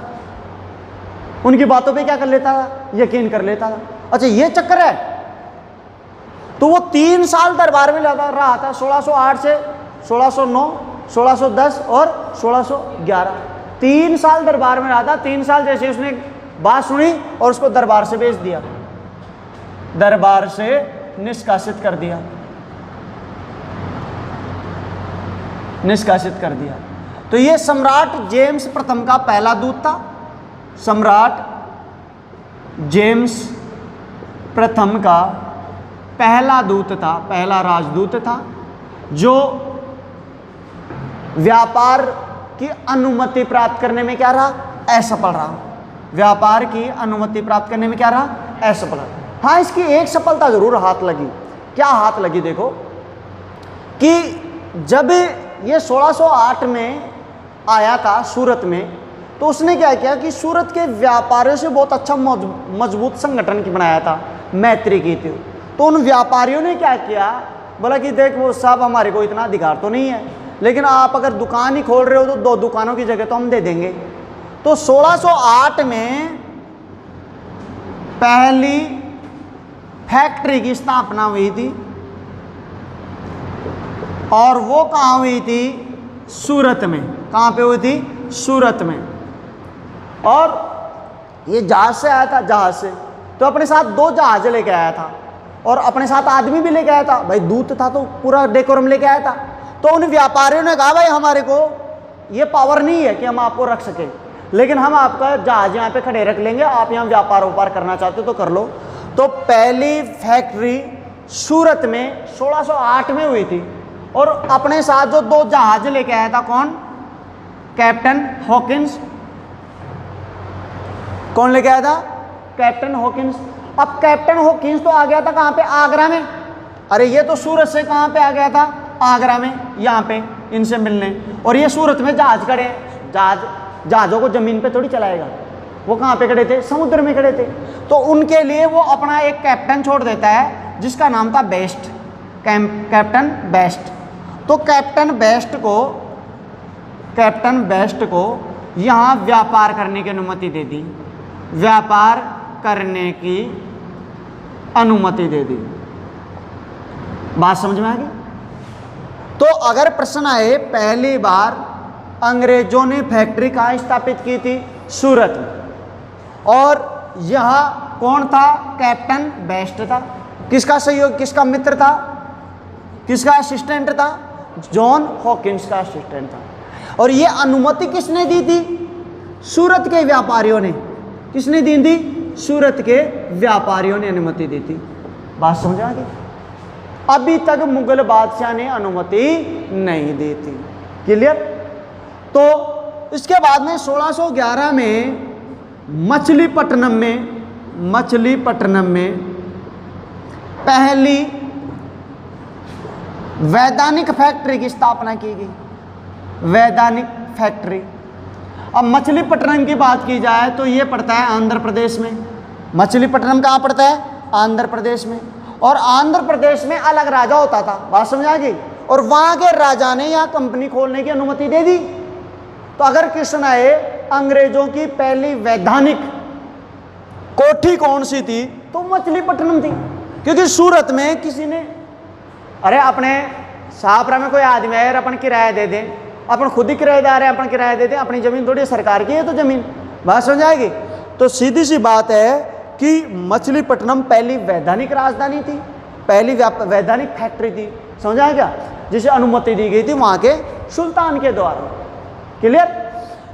उनकी बातों पे क्या कर लेता था? यकीन कर लेता था। अच्छा ये चक्कर है। तो वो 3 साल दरबार में रहा था, 1608 से 1609, 1610 और 1611। 3 साल दरबार में रहा था। 3 साल जैसे उसने बात सुनी और उसको दरबार से भेज दिया, दरबार से निष्कासित कर दिया, निष्कासित कर दिया। तो ये सम्राट जेम्स प्रथम का पहला दूत था। सम्राट जेम्स प्रथम का पहला दूत था, पहला राजदूत था, जो व्यापार की अनुमति प्राप्त करने में क्या रहा? असफल रहा। व्यापार की अनुमति प्राप्त करने में क्या रहा? असफल रहा। हाँ, इसकी एक सफलता जरूर हाथ लगी। क्या हाथ लगी? देखो कि जब ये 1608 में आया था सूरत में, तो उसने क्या किया कि सूरत के व्यापारियों से बहुत अच्छा मजबूत संगठन की बनाया था, मैत्री की थी। तो उन व्यापारियों ने क्या किया, बोला कि देख वो साहब हमारे को इतना अधिकार तो नहीं है, लेकिन आप अगर दुकान ही खोल रहे हो तो 2 दुकानों की जगह तो हम दे देंगे। तो 1608 में पहली फैक्ट्री की स्थापना हुई थी, और वो कहाँ हुई थी? सूरत में। कहाँ पे हुई थी? सूरत में। और ये जहाज से आया था, जहाज से। तो अपने साथ 2 जहाज लेके आया था, और अपने साथ आदमी भी लेके आया था। भाई दूत था तो पूरा डेकोरम लेके आया था। तो उन व्यापारियों ने कहा भाई हमारे को ये पावर नहीं है कि हम आपको रख सके, लेकिन हम आपका जहाज यहाँ पे खड़े रख लेंगे, आप यहाँ व्यापार करना चाहते हो तो कर लो। तो पहली फैक्ट्री सूरत में 1608 में हुई थी, और अपने साथ जो 2 जहाज लेके आया था, कौन? Captain Hawkins. कौन लेके आया था? Captain Hawkins. अब कैप्टन हॉकिंस तो आ गया था कहाँ पे? आगरा में। अरे ये तो सूरत से कहाँ पे आ गया था? आगरा में, यहाँ पे इनसे मिलने। और ये सूरत में जहाज खड़े हैं। जहाज़ों को जमीन पे थोड़ी चलाएगा, वो कहाँ पे खड़े थे? समुद्र में खड़े थे। तो उनके लिए वो अपना एक कैप्टन छोड़ देता है जिसका नाम था बेस्ट, कैप्टन बेस्ट। तो कैप्टन बेस्ट को यहाँ व्यापार करने की अनुमति दे दी, व्यापार करने की अनुमति दे दी। बात समझ में आ गई? तो अगर प्रश्न आए, पहली बार अंग्रेजों ने फैक्ट्री कहाँ स्थापित की थी? सूरत में। और यहाँ कौन था? कैप्टन बेस्ट था। किसका सहयोग, किसका मित्र था, किसका असिस्टेंट था? जॉन हॉकिंस का असिस्टेंट था। और ये अनुमति किसने दी थी? सूरत के व्यापारियों ने। किसने दी थी? सूरत के व्यापारियों ने अनुमति दी थी। बात समझ आ गई? अभी तक मुगल बादशाह ने अनुमति नहीं दी थी। क्लियर? तो इसके बाद में 1611 में मछलीपट्टनम में पहली वैधानिक फैक्ट्री की स्थापना की गई, वैधानिक फैक्ट्री। अब मछलीपट्टनम की बात की जाए तो ये पड़ता है आंध्र प्रदेश में। मछलीपट्टनम कहाँ पड़ता है? आंध्र प्रदेश में। और आंध्र प्रदेश में अलग राजा होता था, बात समझ आ गई, और वहां के राजा ने यहाँ कंपनी खोलने की अनुमति दे दी। तो अगर क्वेश्चन आए अंग्रेजों की पहली वैधानिक कोठी कौन सी थी, तो मछलीपट्टनम थी। क्योंकि सूरत में किसी ने, अरे अपने शाहपुरा में कोई आदमी है, अपन किराया दे दें, अपन खुद ही किराएदार है, अपन किराया दे दें, अपनी जमीन थोड़ी सरकार की है तो जमीन, बात समझ आएगी। तो सीधी सी बात है कि मछलीपट्टनम पहली वैधानिक राजधानी थी, पहली वैधानिक फैक्ट्री थी, समझा क्या, जिसे अनुमति दी गई थी वहां के सुल्तान के द्वारा। क्लियर?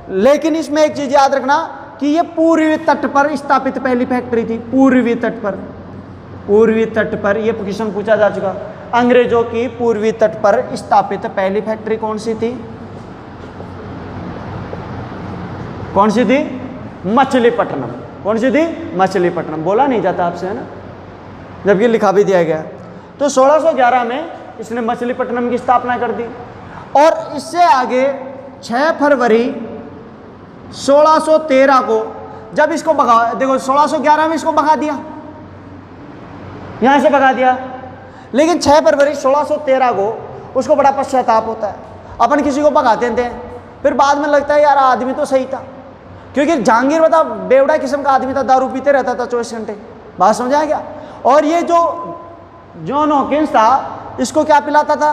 लेकिन इसमें एक चीज याद रखना कि ये पूर्वी तट पर स्थापित पहली फैक्ट्री थी। पूर्वी तट पर, पूर्वी तट पर, यह क्वेश्चन पूछा जा चुका। अंग्रेजों की पूर्वी तट पर स्थापित पहली फैक्ट्री कौन सी थी? कौन सी थी? मछलीपट्टनम। कौन सी थी? मछलीपट्टनम। बोला नहीं जाता आपसे, है ना, जबकि लिखा भी दिया गया। तो 1611 में इसने मछलीपट्टनम की स्थापना कर दी। और इससे आगे 6 फरवरी 1613 को जब इसको भगा, देखो 1611 में इसको भगा दिया, यहां से भगा दिया, लेकिन 6 फरवरी 1613 को उसको बड़ा पश्चाताप होता है। अपन किसी को भगाते थे, फिर बाद में लगता है यार आदमी तो सही था, क्योंकि जहांगीर बता बेवड़ा किस्म का आदमी था, दारू पीते रहता था 24 घंटे, बात समझा क्या। और ये जो जॉन हॉकिंस था, इसको क्या पिलाता था?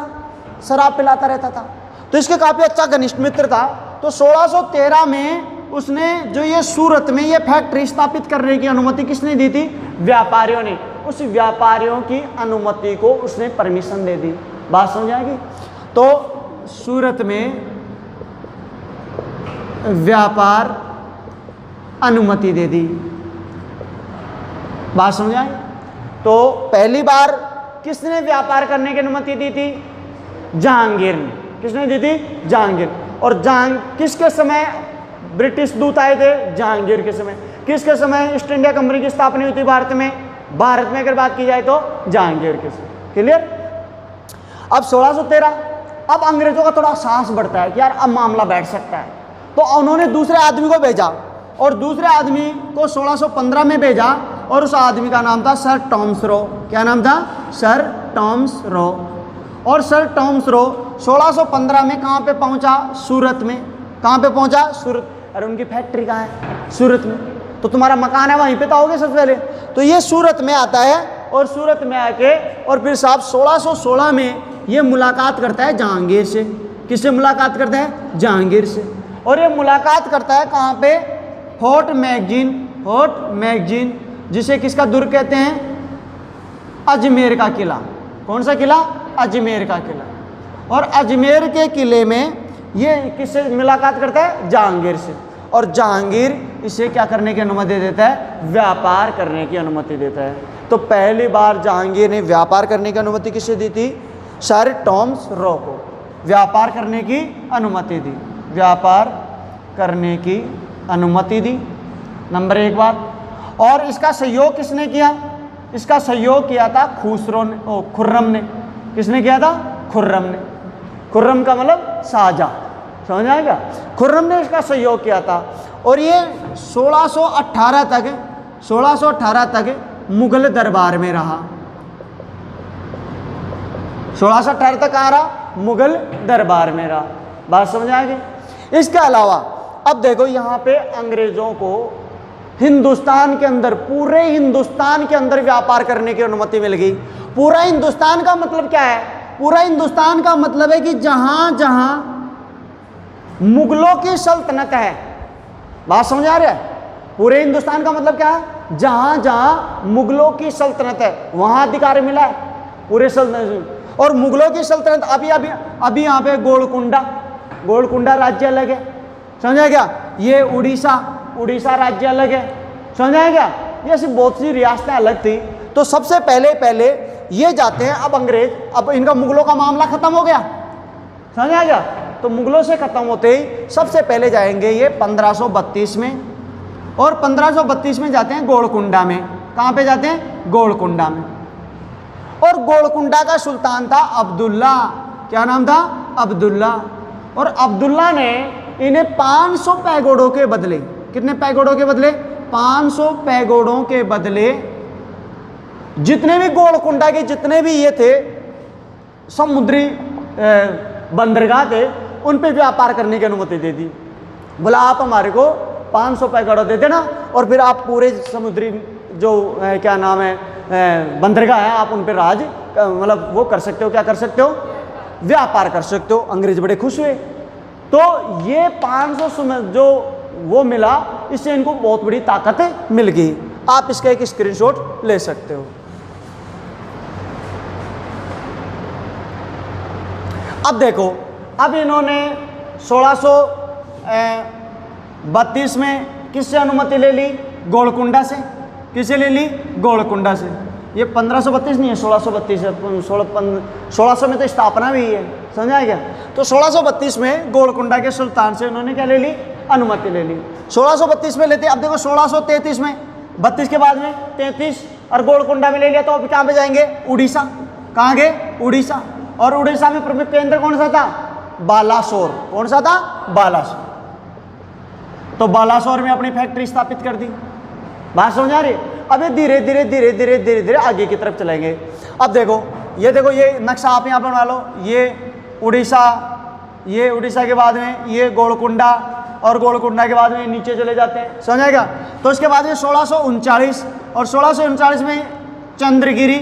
शराब पिलाता रहता था। तो इसके काफी अच्छा घनिष्ठ मित्र था। तो 1613 में उसने जो ये सूरत में ये फैक्ट्री स्थापित करने की अनुमति किसने दी थी? व्यापारियों ने। उस व्यापारियों की अनुमति को उसने परमिशन दे दी, बात समझ आएगी। तो सूरत में व्यापार अनुमति दे दी, बात समझ आए। तो पहली बार किसने व्यापार करने की अनुमति दी थी? जहांगीर ने। किसने दी थी? जहांगीर। और किसके समय ब्रिटिश दूत आए थे? जहांगीर के समय। किसके समय ईस्ट इंडिया कंपनी की स्थापना हुई थी भारत में? भारत में अगर बात की जाए तो जहांगीर के समय। क्लियर? अब 1613, अब अंग्रेजों का थोड़ा साहस बढ़ता है कि यार अब मामला बैठ सकता है। तो उन्होंने दूसरे आदमी को भेजा, और दूसरे आदमी को 1615 में भेजा, और उस आदमी का नाम था सर टॉमस रो। क्या नाम था? Sir Thomas Roe. और सर टॉमस रो 1615 में कहाँ पे पहुंचा? सूरत में। कहाँ पे पहुंचा? सूरत। अरे उनकी फैक्ट्री कहाँ है? सूरत में। तो तुम्हारा मकान है वहीं पे तो आओगे सबसे पहले। तो ये सूरत में आता है, और सूरत में आके और फिर साहब 1616 में ये मुलाकात करता है जहांगीर से। किससे मुलाकात करता है? जहांगीर से। और ये मुलाकात करता है कहाँ पे? Fort magazine. फोर्ट मैगजीन, जिसे किसका दुर्ग कहते हैं? अजमेर का किला। कौन सा किला? अजमेर का किला। और अजमेर के किले में ये किससे मुलाकात करता है? जहांगीर से। और जहांगीर इसे क्या करने की अनुमति देता है? व्यापार करने की अनुमति देता है। तो पहली बार जहांगीर ने व्यापार करने की अनुमति किसे दी थी? सर टॉमस रो को व्यापार करने की अनुमति दी। व्यापार करने की अनुमति दी, नंबर 1 बात। और इसका सहयोग किसने किया? इसका सहयोग किया था खुर्रम ने। किसने किया था? खुर्रम ने। खुर्रम का मतलब शाहजहां, समझ आएगा। खुर्रम ने इसका सहयोग किया था। और ये 1618 तक मुगल दरबार में रहा। 1618 तक आ रहा, मुगल दरबार में रहा, बात समझ आ गई। इसके अलावा अब देखो यहाँ पे अंग्रेजों को हिंदुस्तान के अंदर, पूरे हिंदुस्तान के अंदर व्यापार करने की अनुमति मिल गई। पूरा हिंदुस्तान का मतलब क्या है? पूरा हिंदुस्तान का मतलब है कि जहां जहां मुगलों की सल्तनत है, बात समझ आ रहा है? पूरे हिंदुस्तान का मतलब क्या है? जहां जहां मुगलों की सल्तनत है वहां अधिकार मिला है पूरे सल्तनत। और मुगलों की सल्तनत अभी यहाँ पे गोलकुंडा राज्य अलग है, समझा क्या? ये उड़ीसा राज्य अलग है, समझा क्या? ये ऐसी बहुत सी रियासतें अलग थी। तो सबसे पहले ये जाते हैं, अब अंग्रेज, अब इनका मुगलों का मामला खत्म हो गया, समझा क्या? तो मुगलों से खत्म होते ही सबसे पहले जाएंगे ये 1532 में। और 1532 में जाते हैं गोलकुंडा में। कहाँ पे जाते हैं? गोलकुंडा में। और गोलकुंडा का सुल्तान था अब्दुल्ला। क्या नाम था? अब्दुल्ला। और अब्दुल्ला ने इन्हें 500 पैगोडों के बदले, कितने पैगोडों के बदले? 500 पैगोडों के बदले जितने भी गोलकुंडा के जितने भी ये थे समुद्री बंदरगाह थे, उन पे व्यापार करने की अनुमति दे दी। बोला आप हमारे को 500 पैगोडा दे देना और फिर आप पूरे समुद्री जो क्या नाम है बंदरगाह है, आप उन पे राज मतलब वो कर सकते हो। क्या कर सकते हो? व्यापार कर सकते हो। अंग्रेज बड़े खुश हुए। तो ये 500 जो वो मिला, इससे इनको बहुत बड़ी ताकत मिल गई। आप इसका एक स्क्रीनशॉट ले सकते हो। अब देखो, अब इन्होंने 1632 में किससे अनुमति ले ली? गोलकुंडा से। किससे ले ली? गोलकुंडा से। ये 1532 नहीं है, 1632 है। 1600 में तो स्थापना भी है, समझा क्या? तो 1632 में गोलकुंडा के सुल्तान से उन्होंने क्या ले ली? अनुमति ले ली। 1632 में लेते। अब देखो 1633 में, 32 के बाद में 33 और गोलकुंडा में ले लिया, तो अब कहाँ पे जाएंगे? उड़ीसा। कहाँ गए? उड़ीसा। और उड़ीसा में प्रमुख केंद्र कौन सा था? बालासोर। कौन सा था? बालासोर। तो बालासोर में अपनी फैक्ट्री स्थापित कर दी। बात समझ आ रही? अब ये धीरे धीरे धीरे धीरे धीरे धीरे आगे की तरफ चलेंगे। अब देखो, ये देखो, ये नक्शा आप यहाँ पर बना लो। ये उड़ीसा, ये उड़ीसा के बाद में ये गोलकुंडा, और गोलकुंडा के बाद में नीचे चले जाते हैं, समझ आएगा? तो इसके बाद में 1639, और 1639 में चंद्रगिरी।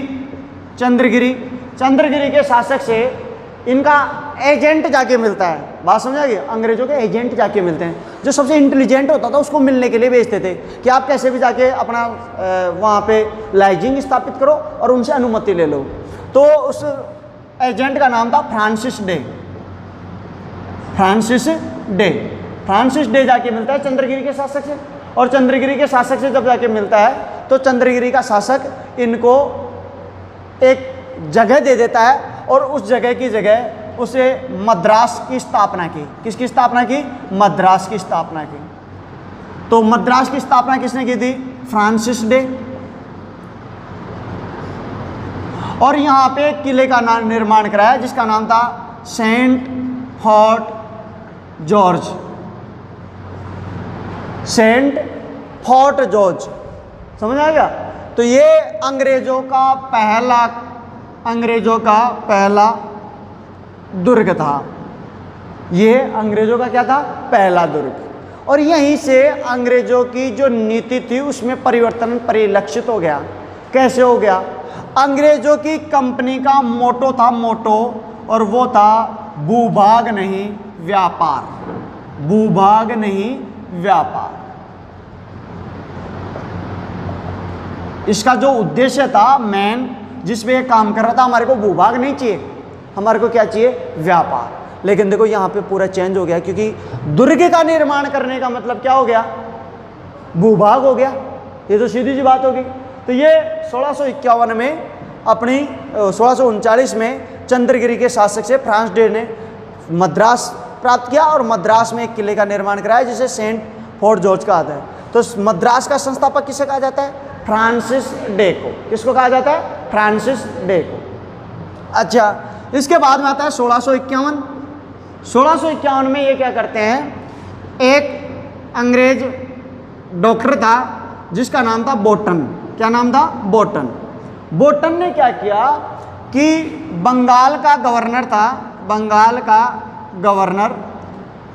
चंद्रगिरी के शासक से इनका एजेंट जाके मिलता है। बात समझाइए? अंग्रेजों के एजेंट जाके मिलते हैं। जो सबसे इंटेलिजेंट होता था उसको मिलने के लिए भेजते थे कि आप कैसे भी जाके अपना वहाँ पे लाइजिंग स्थापित करो और उनसे अनुमति ले लो। तो उस एजेंट का नाम था फ्रांसिस डे जाके मिलता है चंद्रगिरी के शासक से। और चंद्रगिरी के शासक से जब जाके मिलता है तो चंद्रगिरी का शासक इनको एक जगह दे देता है, और उस जगह की जगह उसे मद्रास की स्थापना की। किसकी स्थापना की? मद्रास की स्थापना की। तो मद्रास की स्थापना किसने की थी? Francis day. और यहाँ पे एक किले का निर्माण कराया जिसका नाम था सेंट फोर्ट जॉर्ज। समझ आ गया? तो ये अंग्रेजों का पहला दुर्ग था। ये अंग्रेजों का क्या था? पहला दुर्ग। और यहीं से अंग्रेजों की जो नीति थी उसमें परिवर्तन परिलक्षित हो गया। कैसे हो गया? अंग्रेजों की कंपनी का मोटो था, और वो था भूभाग नहीं व्यापार। भूभाग नहीं व्यापार। इसका जो उद्देश्य था मेन, जिसमें ये काम कर रहा था, हमारे को भूभाग नहीं चाहिए, हमारे को क्या चाहिए? व्यापार। लेकिन देखो यहाँ पे पूरा चेंज हो गया, क्योंकि दुर्ग का निर्माण करने का मतलब क्या हो गया? भूभाग हो गया। ये तो सीधी सी बात होगी। तो ये 1651 में अपनी 1639 में चंद्रगिरी के शासक से फ्रांस डे ने मद्रास प्राप्त किया, और मद्रास में एक किले का निर्माण कराया जिसे सेंट फोर्ट जॉर्ज कहा जाता है। तो मद्रास का संस्थापक किसे कहा जाता है? फ्रांसिस डे को। किसको कहा जाता है? फ्रांसिस डे को। अच्छा, इसके बाद में आता है 1651। 1651 में ये क्या करते हैं? एक अंग्रेज डॉक्टर था जिसका नाम था बोटन। क्या नाम था? बोटन। बोटन ने क्या किया कि बंगाल का गवर्नर था, बंगाल का गवर्नर,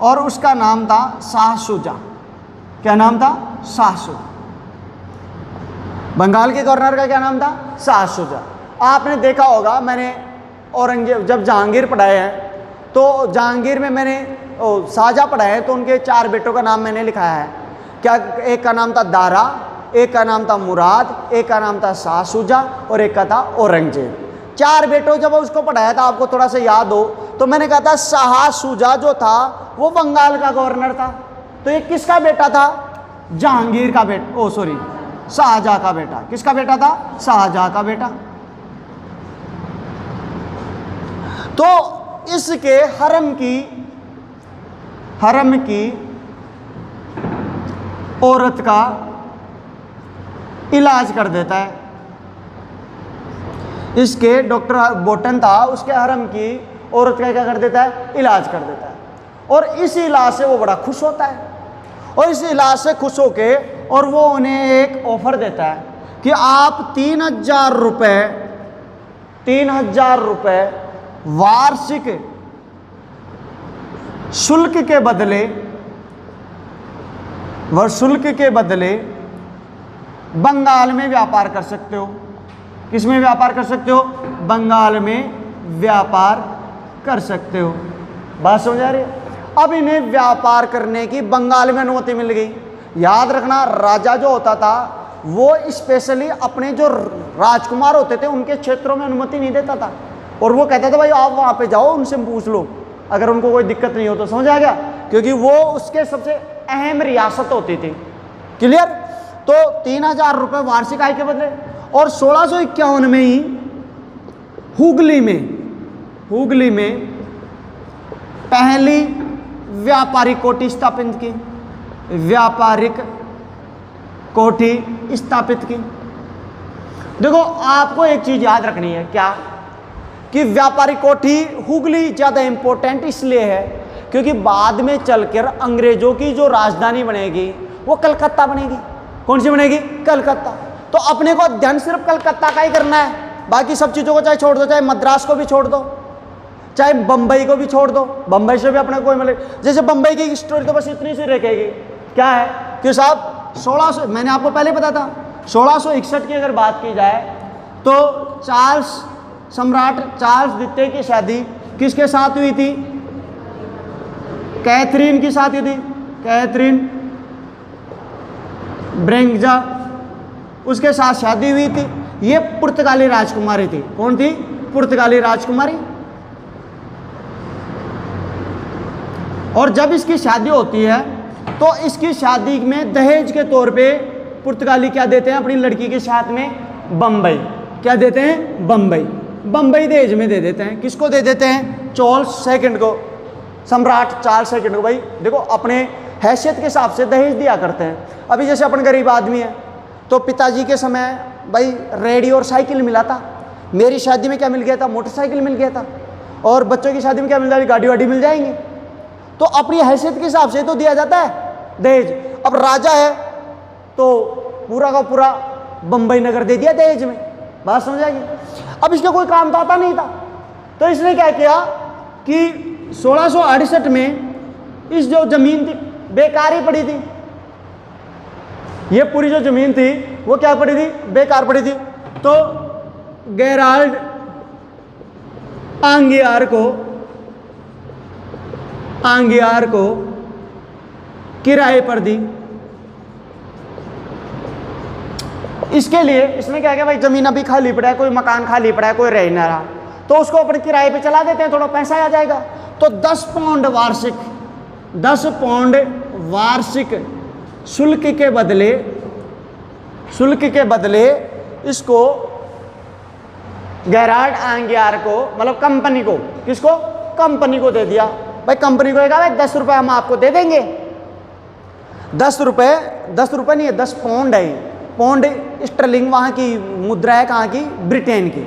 और उसका नाम था शाह शुजा। क्या नाम था? शाह शुजा। बंगाल के गवर्नर का क्या नाम था? शाह शुजा। आपने देखा होगा, मैंने औरंगजेब जब जहांगीर पढ़ाए हैं तो जहांगीर में मैंने शाहजहाँ पढ़ाए हैं, तो उनके 4 बेटों का नाम मैंने लिखाया है। क्या? एक का नाम था दारा, एक का नाम था मुराद, एक का नाम था शाह शुजा, और एक का था औरंगजेब। 4 बेटों जब उसको पढ़ाया था, आपको थोड़ा सा याद हो तो मैंने कहा था शाह शुजा जो था वो बंगाल का गवर्नर था। तो ये किसका बेटा था? जहांगीर का बेटा, शाहजहाँ का बेटा। किसका बेटा था? शाहजहाँ का बेटा। तो इसके हरम की औरत का इलाज कर देता है। इसके डॉक्टर बोटन था, उसके हरम की औरत का क्या कर देता है, इलाज कर देता है। और इस इलाज से वो बड़ा खुश होता है, और इस इलाज से खुश होके और वो उन्हें एक ऑफर देता है कि आप 3,000 रुपये वार्षिक शुल्क के बदले बंगाल में व्यापार कर सकते हो। किस में व्यापार कर सकते हो, बंगाल में व्यापार कर सकते हो। बात समझ आ रही है। अब इन्हें व्यापार करने की बंगाल में अनुमति मिल गई। याद रखना, राजा जो होता था वो स्पेशली अपने जो राजकुमार होते थे उनके क्षेत्रों में अनुमति नहीं देता था, और वो कहता था भाई आप वहाँ पे जाओ, उनसे पूछ लो अगर उनको कोई दिक्कत नहीं हो तो। समझ आ गया, क्योंकि वो उसके सबसे अहम रियासत होती थी। क्लियर। तो 3,000 रुपये वार्षिक आय के बदले। और 1651 में ही हुगली में पहली व्यापारिक कोठी स्थापित की। व्यापारिक कोठी स्थापित की। देखो आपको एक चीज याद रखनी है, क्या कि व्यापारिक कोठी हुगली ज़्यादा इंपॉर्टेंट इसलिए है क्योंकि बाद में चलकर अंग्रेजों की जो राजधानी बनेगी वो कलकत्ता बनेगी। कौन सी बनेगी, कलकत्ता। तो अपने को ध्यान सिर्फ कलकत्ता का ही करना है, बाकी सब चीज़ों को चाहे छोड़ दो, चाहे मद्रास को भी छोड़ दो, चाहे बम्बई को भी छोड़ दो। बम्बई से भी अपने कोई मिले, जैसे बम्बई की स्टोरी तो बस इतनी सी रखेगी, क्या है कि साहब 1600, मैंने आपको पहले बताया था 1661 की अगर बात की जाए तो सम्राट चार्ल्स द्वितीय की शादी किसके साथ हुई थी, कैथरीन के साथ हुई थी। कैथरीन ब्रेंगजा, उसके साथ शादी हुई थी। ये पुर्तगाली राजकुमारी थी। कौन थी, पुर्तगाली राजकुमारी। और जब इसकी शादी होती है तो इसकी शादी में दहेज के तौर पे पुर्तगाली क्या देते हैं अपनी लड़की के साथ में, बम्बई। क्या देते हैं, बम्बई। बम्बई दहेज में दे देते हैं। किसको दे देते हैं, चार्ल्स सेकंड को, सम्राट चार्ल्स सेकंड को। भाई देखो अपने हैसियत के हिसाब से दहेज दिया करते हैं। अभी जैसे अपन गरीब आदमी है तो पिताजी के समय भाई रेडियो और साइकिल मिला था। मेरी शादी में क्या मिल गया था, मोटरसाइकिल मिल गया था। और बच्चों की शादी में क्या मिल जाएगी, गाड़ी वाड़ी मिल जाएंगी। तो अपनी हैसियत के हिसाब से तो दिया जाता है दहेज। अब राजा है तो पूरा का पूरा बम्बई नगर दे दिया दहेज में। बात समझ आएगी। अब इसका कोई काम तो आता नहीं था, तो इसने क्या किया कि 1668 में इस जो जमीन थी बेकार ही पड़ी थी। ये पूरी जो जमीन थी वो क्या पड़ी थी, बेकार पड़ी थी। तो गेराल्ड आंगियार को किराए पर दी। इसके लिए इसमें क्या किया, भाई जमीन अभी खाली पड़ा है, कोई मकान खाली पड़ा है, कोई रह ना रहा, तो उसको अपने किराए पे चला देते हैं, थोड़ा पैसा आ जाएगा। तो 10 पाउंड वार्षिक शुल्क के बदले इसको गेराल्ड आंगियार को, मतलब कंपनी को, किसको, कंपनी को दे दिया। भाई कंपनी को कहा भाई 10 रुपये हम आपको दे देंगे। 10 रुपये नहीं है, 10 पाउंड है। पाउंड स्टर्लिंग वहाँ की मुद्रा है, कहाँ की, ब्रिटेन की।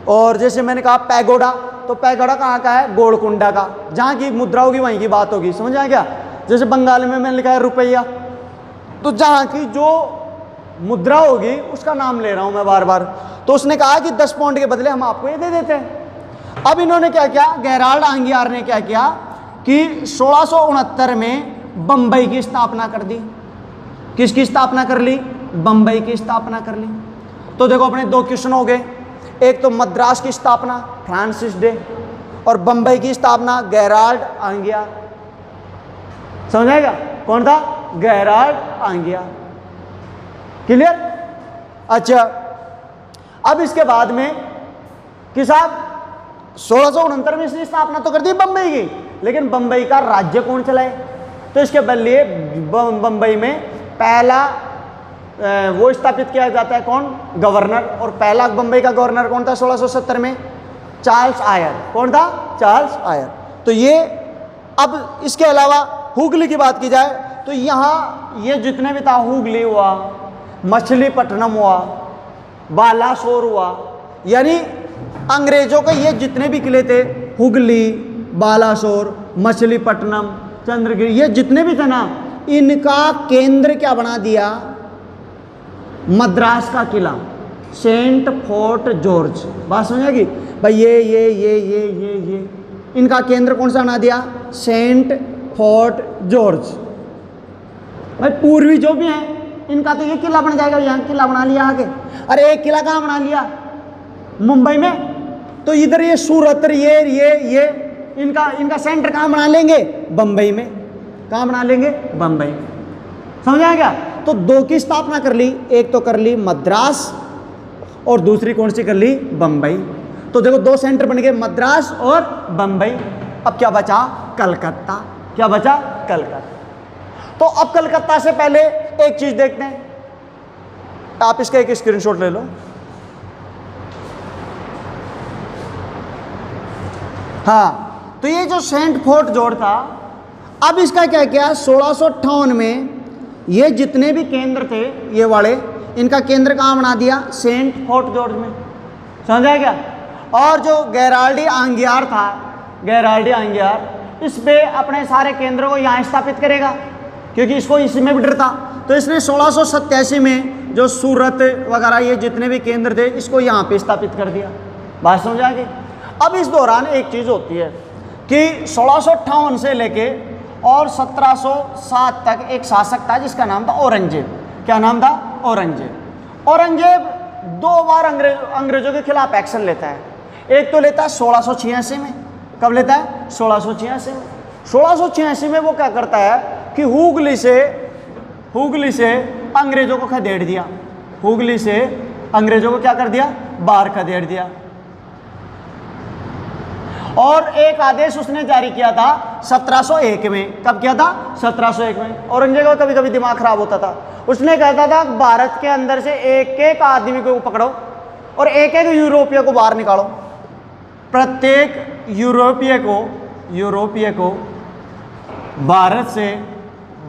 और जैसे मैंने कहा पैगोडा, तो पैगोडा कहाँ का है, गोलकुंडा का। जहाँ की मुद्रा होगी वहीं की बात होगी। समझ आया क्या। जैसे बंगाल में मैंने लिखा है रुपया, तो जहाँ की जो मुद्रा होगी उसका नाम ले रहा हूँ मैं बार बार। तो उसने कहा कि 10 पाउंड के बदले हम आपको ये दे देते हैं। अब इन्होंने क्या किया, गेराल्ड आंगियार ने क्या किया कि 1669 में बम्बई की स्थापना कर दी। किसकी स्थापना कर ली, बम्बई की स्थापना कर ली। तो देखो अपने 2 क्वेश्चन हो गए, एक तो मद्रास की स्थापना फ्रांसिस डे, और बम्बई की स्थापना गेराल्ड आंगियार। समझाएगा कौन था, गेराल्ड आंगियार। क्लियर। अच्छा, अब इसके बाद में कि साहब 1669 में इसने स्थापना तो कर दी बम्बई की, लेकिन बम्बई का राज्य कौन चलाए, तो इसके बदले बम्बई में पहला वो स्थापित किया जाता है, कौन, गवर्नर। और पहला बम्बई का गवर्नर कौन था 1670 में, चार्ल्स आयर। कौन था, चार्ल्स आयर। तो ये, अब इसके अलावा हुगली की बात की जाए तो यहाँ ये जितने भी था, हुगली हुआ, मछलीपट्टनम हुआ, बालासोर हुआ, यानी अंग्रेजों के ये जितने भी किले थे, हुगली, बालासोर, मछलीपट्टनम, चंद्रगिरी, ये जितने भी थे ना, इनका केंद्र क्या बना दिया? मद्रास का किला, सेंट फोर्ट जॉर्ज। बात समझेगी भाई? ये इनका केंद्र कौन सा बना दिया? Saint Fort George. भाई पूर्वी जो भी हैं इनका तो ये किला बन जाएगा, यहाँ किला बना लिया आगे। अरे एक किला कहाँ बना लिया? मुंबई में। तो इधर ये सूरत, ये इनका सेंटर कहाँ बना लेंगे? बंबई में। कहाँ बना लेंगे? बंबई में। समझा क्या? तो दो की स्थापना कर ली, एक तो कर ली मद्रास और दूसरी कौन सी कर ली? बंबई। तो देखो दो सेंटर बन गए, मद्रास और बंबई। अब क्या बचा? कलकत्ता। क्या बचा? कलकत्ता। तो अब कलकत्ता से पहले एक चीज देखते हैं, आप इसका एक स्क्रीनशॉट ले लो। हाँ, तो ये जो सेंट फोर्ट जॉर्ज था, अब इसका क्या किया? 1658 में ये जितने भी केंद्र थे ये वाले, इनका केंद्र कहाँ बना दिया? सेंट फोर्ट जॉर्ज में। समझा क्या? और जो गैराल्डी आंगियार था, गैराल्डी आंगियार, इस पे अपने सारे केंद्रों को यहाँ स्थापित करेगा, क्योंकि इसको इसमें भी डर था। तो इसने 1687 में जो सूरत वगैरह ये जितने भी केंद्र थे, इसको यहाँ पे स्थापित कर दिया। बात समझ आ गई? अब इस दौरान एक चीज़ होती है कि 1658 से लेके और 1707 तक एक शासक था जिसका नाम था औरंगजेब। क्या नाम था? औरंगजेब। औरंगजेब दो बार अंग्रेजों के खिलाफ एक्शन लेता है। एक तो लेता है 1686 में। कब लेता है? 1686 में। 1686 में वो क्या करता है कि हुगली से अंग्रेजों को खदेड़ दिया। हुगली से अंग्रेजों को क्या कर दिया? बाहर खदेड़ दिया। और एक आदेश उसने जारी किया था 1701 में। कब किया था? 1701 में। औरंगजेब का कभी कभी दिमाग खराब होता था। उसने कहता था भारत के अंदर से एक एक आदमी को पकड़ो और एक एक यूरोपीय को बाहर निकालो। प्रत्येक यूरोपीय को भारत से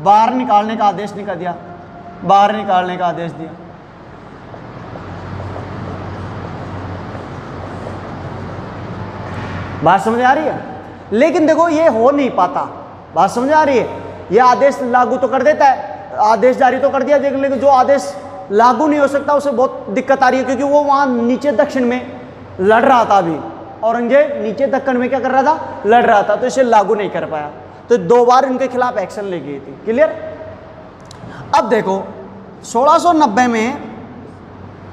बाहर निकालने का आदेश निकाल दिया, बाहर निकालने का आदेश दिया। बात समझ आ रही है? लेकिन देखो ये हो नहीं पाता। बात समझ आ रही है? ये आदेश लागू तो कर देता है, आदेश जारी तो कर दिया, लेकिन जो आदेश लागू नहीं हो सकता उसे बहुत दिक्कत आ रही है, क्योंकि वो वहाँ नीचे दक्षिण में लड़ रहा था। अभी औरंगजेब नीचे दक्कन में क्या कर रहा था? लड़ रहा था, तो इसे लागू नहीं कर पाया। तो दो बार इनके खिलाफ एक्शन ले गई थी। क्लियर? अब देखो 1690 में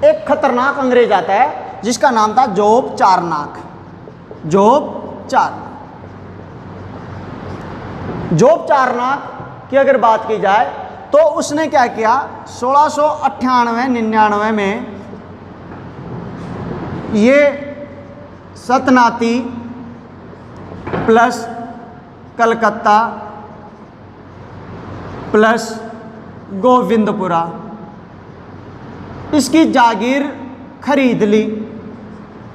एक खतरनाक अंग्रेज आता है जिसका नाम था जोब चारनाक। जोब चारनाक की अगर बात की जाए तो उसने क्या किया? 1698-99 में ये सतनाती प्लस कलकत्ता प्लस गोविंदपुरा इसकी जागीर खरीद ली।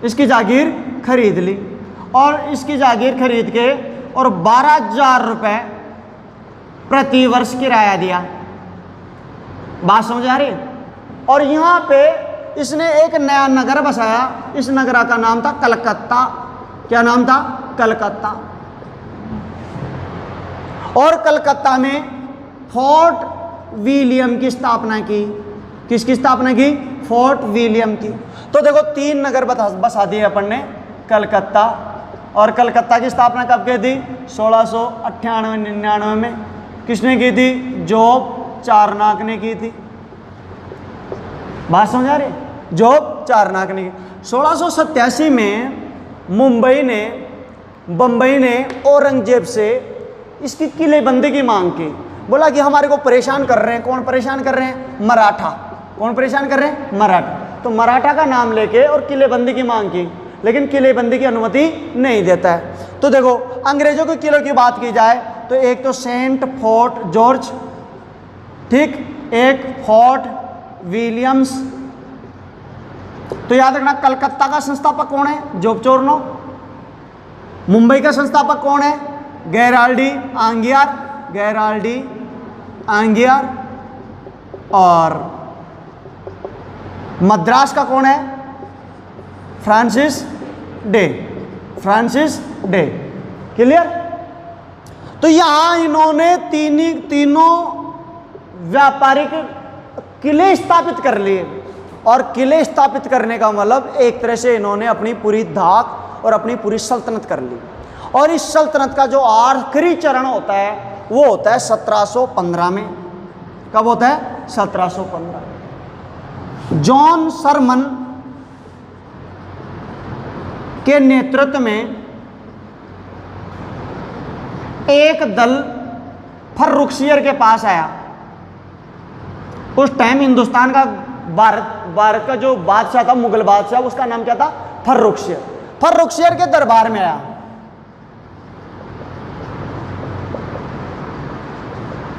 इसकी जागीर खरीद ली और इसकी जागीर खरीद के और 12,000 रुपये प्रति वर्ष किराया दिया। बात समझ आ रही है? और यहाँ पे इसने एक नया नगर बसाया। इस नगर का नाम था कलकत्ता। क्या नाम था? कलकत्ता। और कलकत्ता में फोर्ट विलियम की स्थापना की। किसकी स्थापना की? फोर्ट विलियम की। तो देखो 3 नगर बसा दिए अपन ने, कलकत्ता। और कलकत्ता की स्थापना कब की थी? 1698-99 में। किसने की थी? जोब चारनाक ने की थी। बात समझ आ रही? जोब चारनाक ने की। 1687 में बंबई ने औरंगजेब से इसकी किलेबंदी की मांग की। बोला कि हमारे को परेशान कर रहे हैं। कौन परेशान कर रहे हैं? मराठा। कौन परेशान कर रहे हैं? मराठा। तो मराठा का नाम लेके और किलेबंदी की मांग की, लेकिन किलेबंदी की अनुमति नहीं देता है। तो देखो अंग्रेजों के किलों की बात की जाए तो एक तो सेंट फोर्ट जॉर्ज, ठीक, एक फोर्ट विलियम्स। तो याद रखना कलकत्ता का संस्थापक कौन है? जोब चारनाक। मुंबई का संस्थापक कौन है? गैराल्डी आंगियार। गैराल्डी आंगियार, और मद्रास का कौन है? Francis day, Francis day. Clear? तो यहां इन्होंने तीनों व्यापारिक किले स्थापित कर लिए, और किले स्थापित करने का मतलब एक तरह से इन्होंने अपनी पूरी धाक और अपनी पूरी सल्तनत कर ली। और इस सल्तनत का जो आखिरी चरण होता है वो होता है 1715 में। कब होता है? 1715। जॉन सरमन के नेतृत्व में एक दल फर्रुखसियर के पास आया। उस टाइम हिंदुस्तान का भारत का जो बादशाह था, मुगल बादशाह, उसका नाम क्या था? फर्रुखसियर। फर्रुखसियर के दरबार में आया।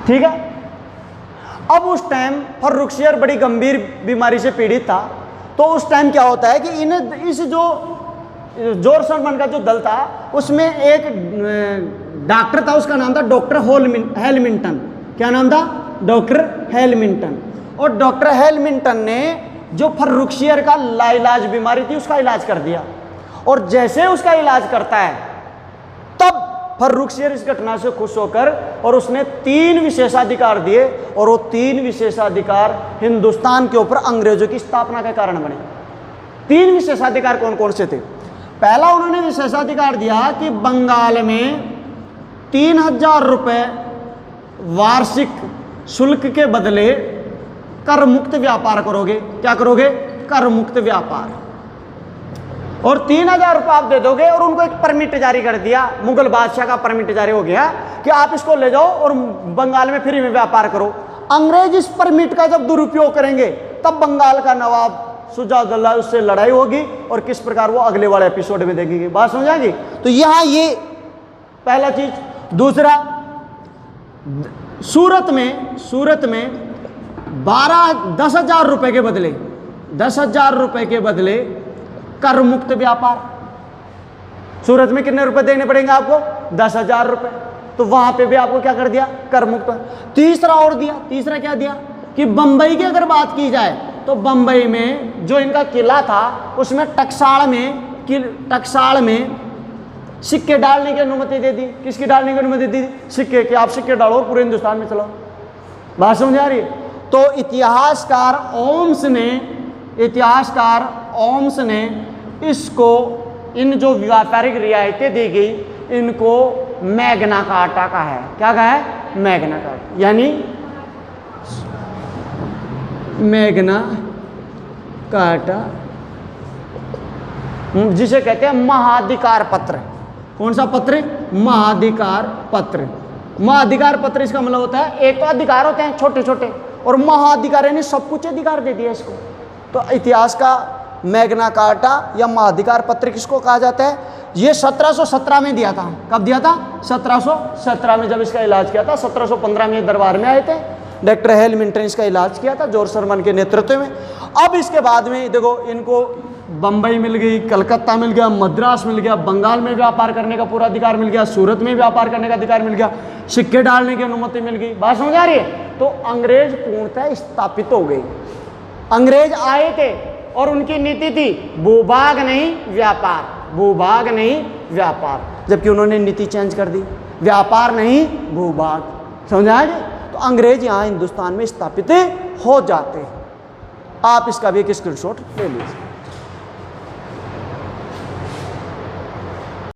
ठीक है। अब उस टाइम फर्रुखसियर बड़ी गंभीर बीमारी से पीड़ित था। तो उस टाइम क्या होता है कि इस जो जॉन सरमन का जो दल था उसमें एक डॉक्टर था, उसका नाम था डॉक्टर हेलमिंटन। क्या नाम था? डॉक्टर हेलमिंटन। और डॉक्टर हेलमिंटन ने जो फर्रुखसियर का लाइलाज बीमारी थी उसका इलाज कर दिया। और जैसे उसका इलाज करता है तब फर्रुखसियर इस घटना से खुश होकर और उसने 3 विशेषाधिकार दिए, और वो 3 विशेषाधिकार हिंदुस्तान के ऊपर अंग्रेजों की स्थापना के कारण बने। 3 विशेषाधिकार कौन कौन से थे? पहला उन्होंने विशेषाधिकार दिया कि बंगाल में 3000 रुपये वार्षिक शुल्क के बदले कर मुक्त व्यापार करोगे। क्या करोगे? कर मुक्त व्यापार। और 3000 रुपये आप दे दोगे, और उनको एक परमिट जारी कर दिया, मुगल बादशाह का परमिट जारी हो गया कि आप इसको ले जाओ और बंगाल में फ्री में व्यापार करो। अंग्रेज इस परमिट का जब दुरुपयोग करेंगे तब बंगाल का नवाब शुजाउद्दौला उससे लड़ाई होगी, और किस प्रकार वो अगले वाले एपिसोड में देखेंगे। बात समझ आएगी? तो यहां ये पहला चीज। दूसरा, सूरत में 10,000 रुपए के बदले 10,000 रुपए के बदले कर मुक्त व्यापार। सूरत में कितने रुपए देने पड़ेंगे आपको? 10,000 रुपए। तो वहां पे भी आपको क्या कर दिया? कर मुक्त। तीसरा और दिया। तीसरा क्या दिया कि बंबई की अगर बात की जाए तो बंबई में जो इनका किला था उसमें टकसाल में सिक्के डालने की अनुमति दे दी। किसकी डालने की अनुमति दी? सिक्के की। आप सिक्के डालो पूरे हिंदुस्तान में चलाओ। बात समझ आ रही है? तो इतिहासकार ओम्स ने इसको, इन जो व्यापारिक रियायतें दी गई इनको मैग्ना कार्टा का है। क्या कहा है? मैग्ना कार्टा, यानी मैग्ना कार्टा, जिसे कहते हैं महाधिकार पत्र। कौन सा पत्र? महाधिकार पत्र। महाधिकार पत्र इसका मतलब होता है, एक तो अधिकार होते हैं छोटे छोटे, और महाधिकार यानी सब कुछ अधिकार दे दिया इसको। तो इतिहास का मैग्ना कार्टा या महाधिकार पत्र किसको कहा जाता है? ये 1717 में दिया था। कब दिया था? 1717 में, जब इसका इलाज किया था। 1715 में दरबार में आए थे, डॉक्टर हेलमिंटन इसका इलाज किया था जॉर्ज सरमन के नेतृत्व में। अब इसके बाद में देखो, इनको बंबई मिल गई, कलकत्ता मिल गया, मद्रास मिल गया, बंगाल में व्यापार करने का पूरा अधिकार मिल गया, सूरत में व्यापार करने का अधिकार मिल गया, सिक्के डालने की अनुमति मिल गई। बात समझ आ रही है? तो अंग्रेज पूर्णतः स्थापित हो गए। अंग्रेज आए थे और उनकी नीति थी भूभाग नहीं व्यापार, भूभाग नहीं व्यापार, जबकि उन्होंने नीति चेंज कर दी, व्यापार नहीं भूभाग। समझ आ गई? तो अंग्रेज यहाँ हिंदुस्तान में स्थापित हो जाते हैं। आप इसका भी एक स्क्रीनशॉट ले लीजिए।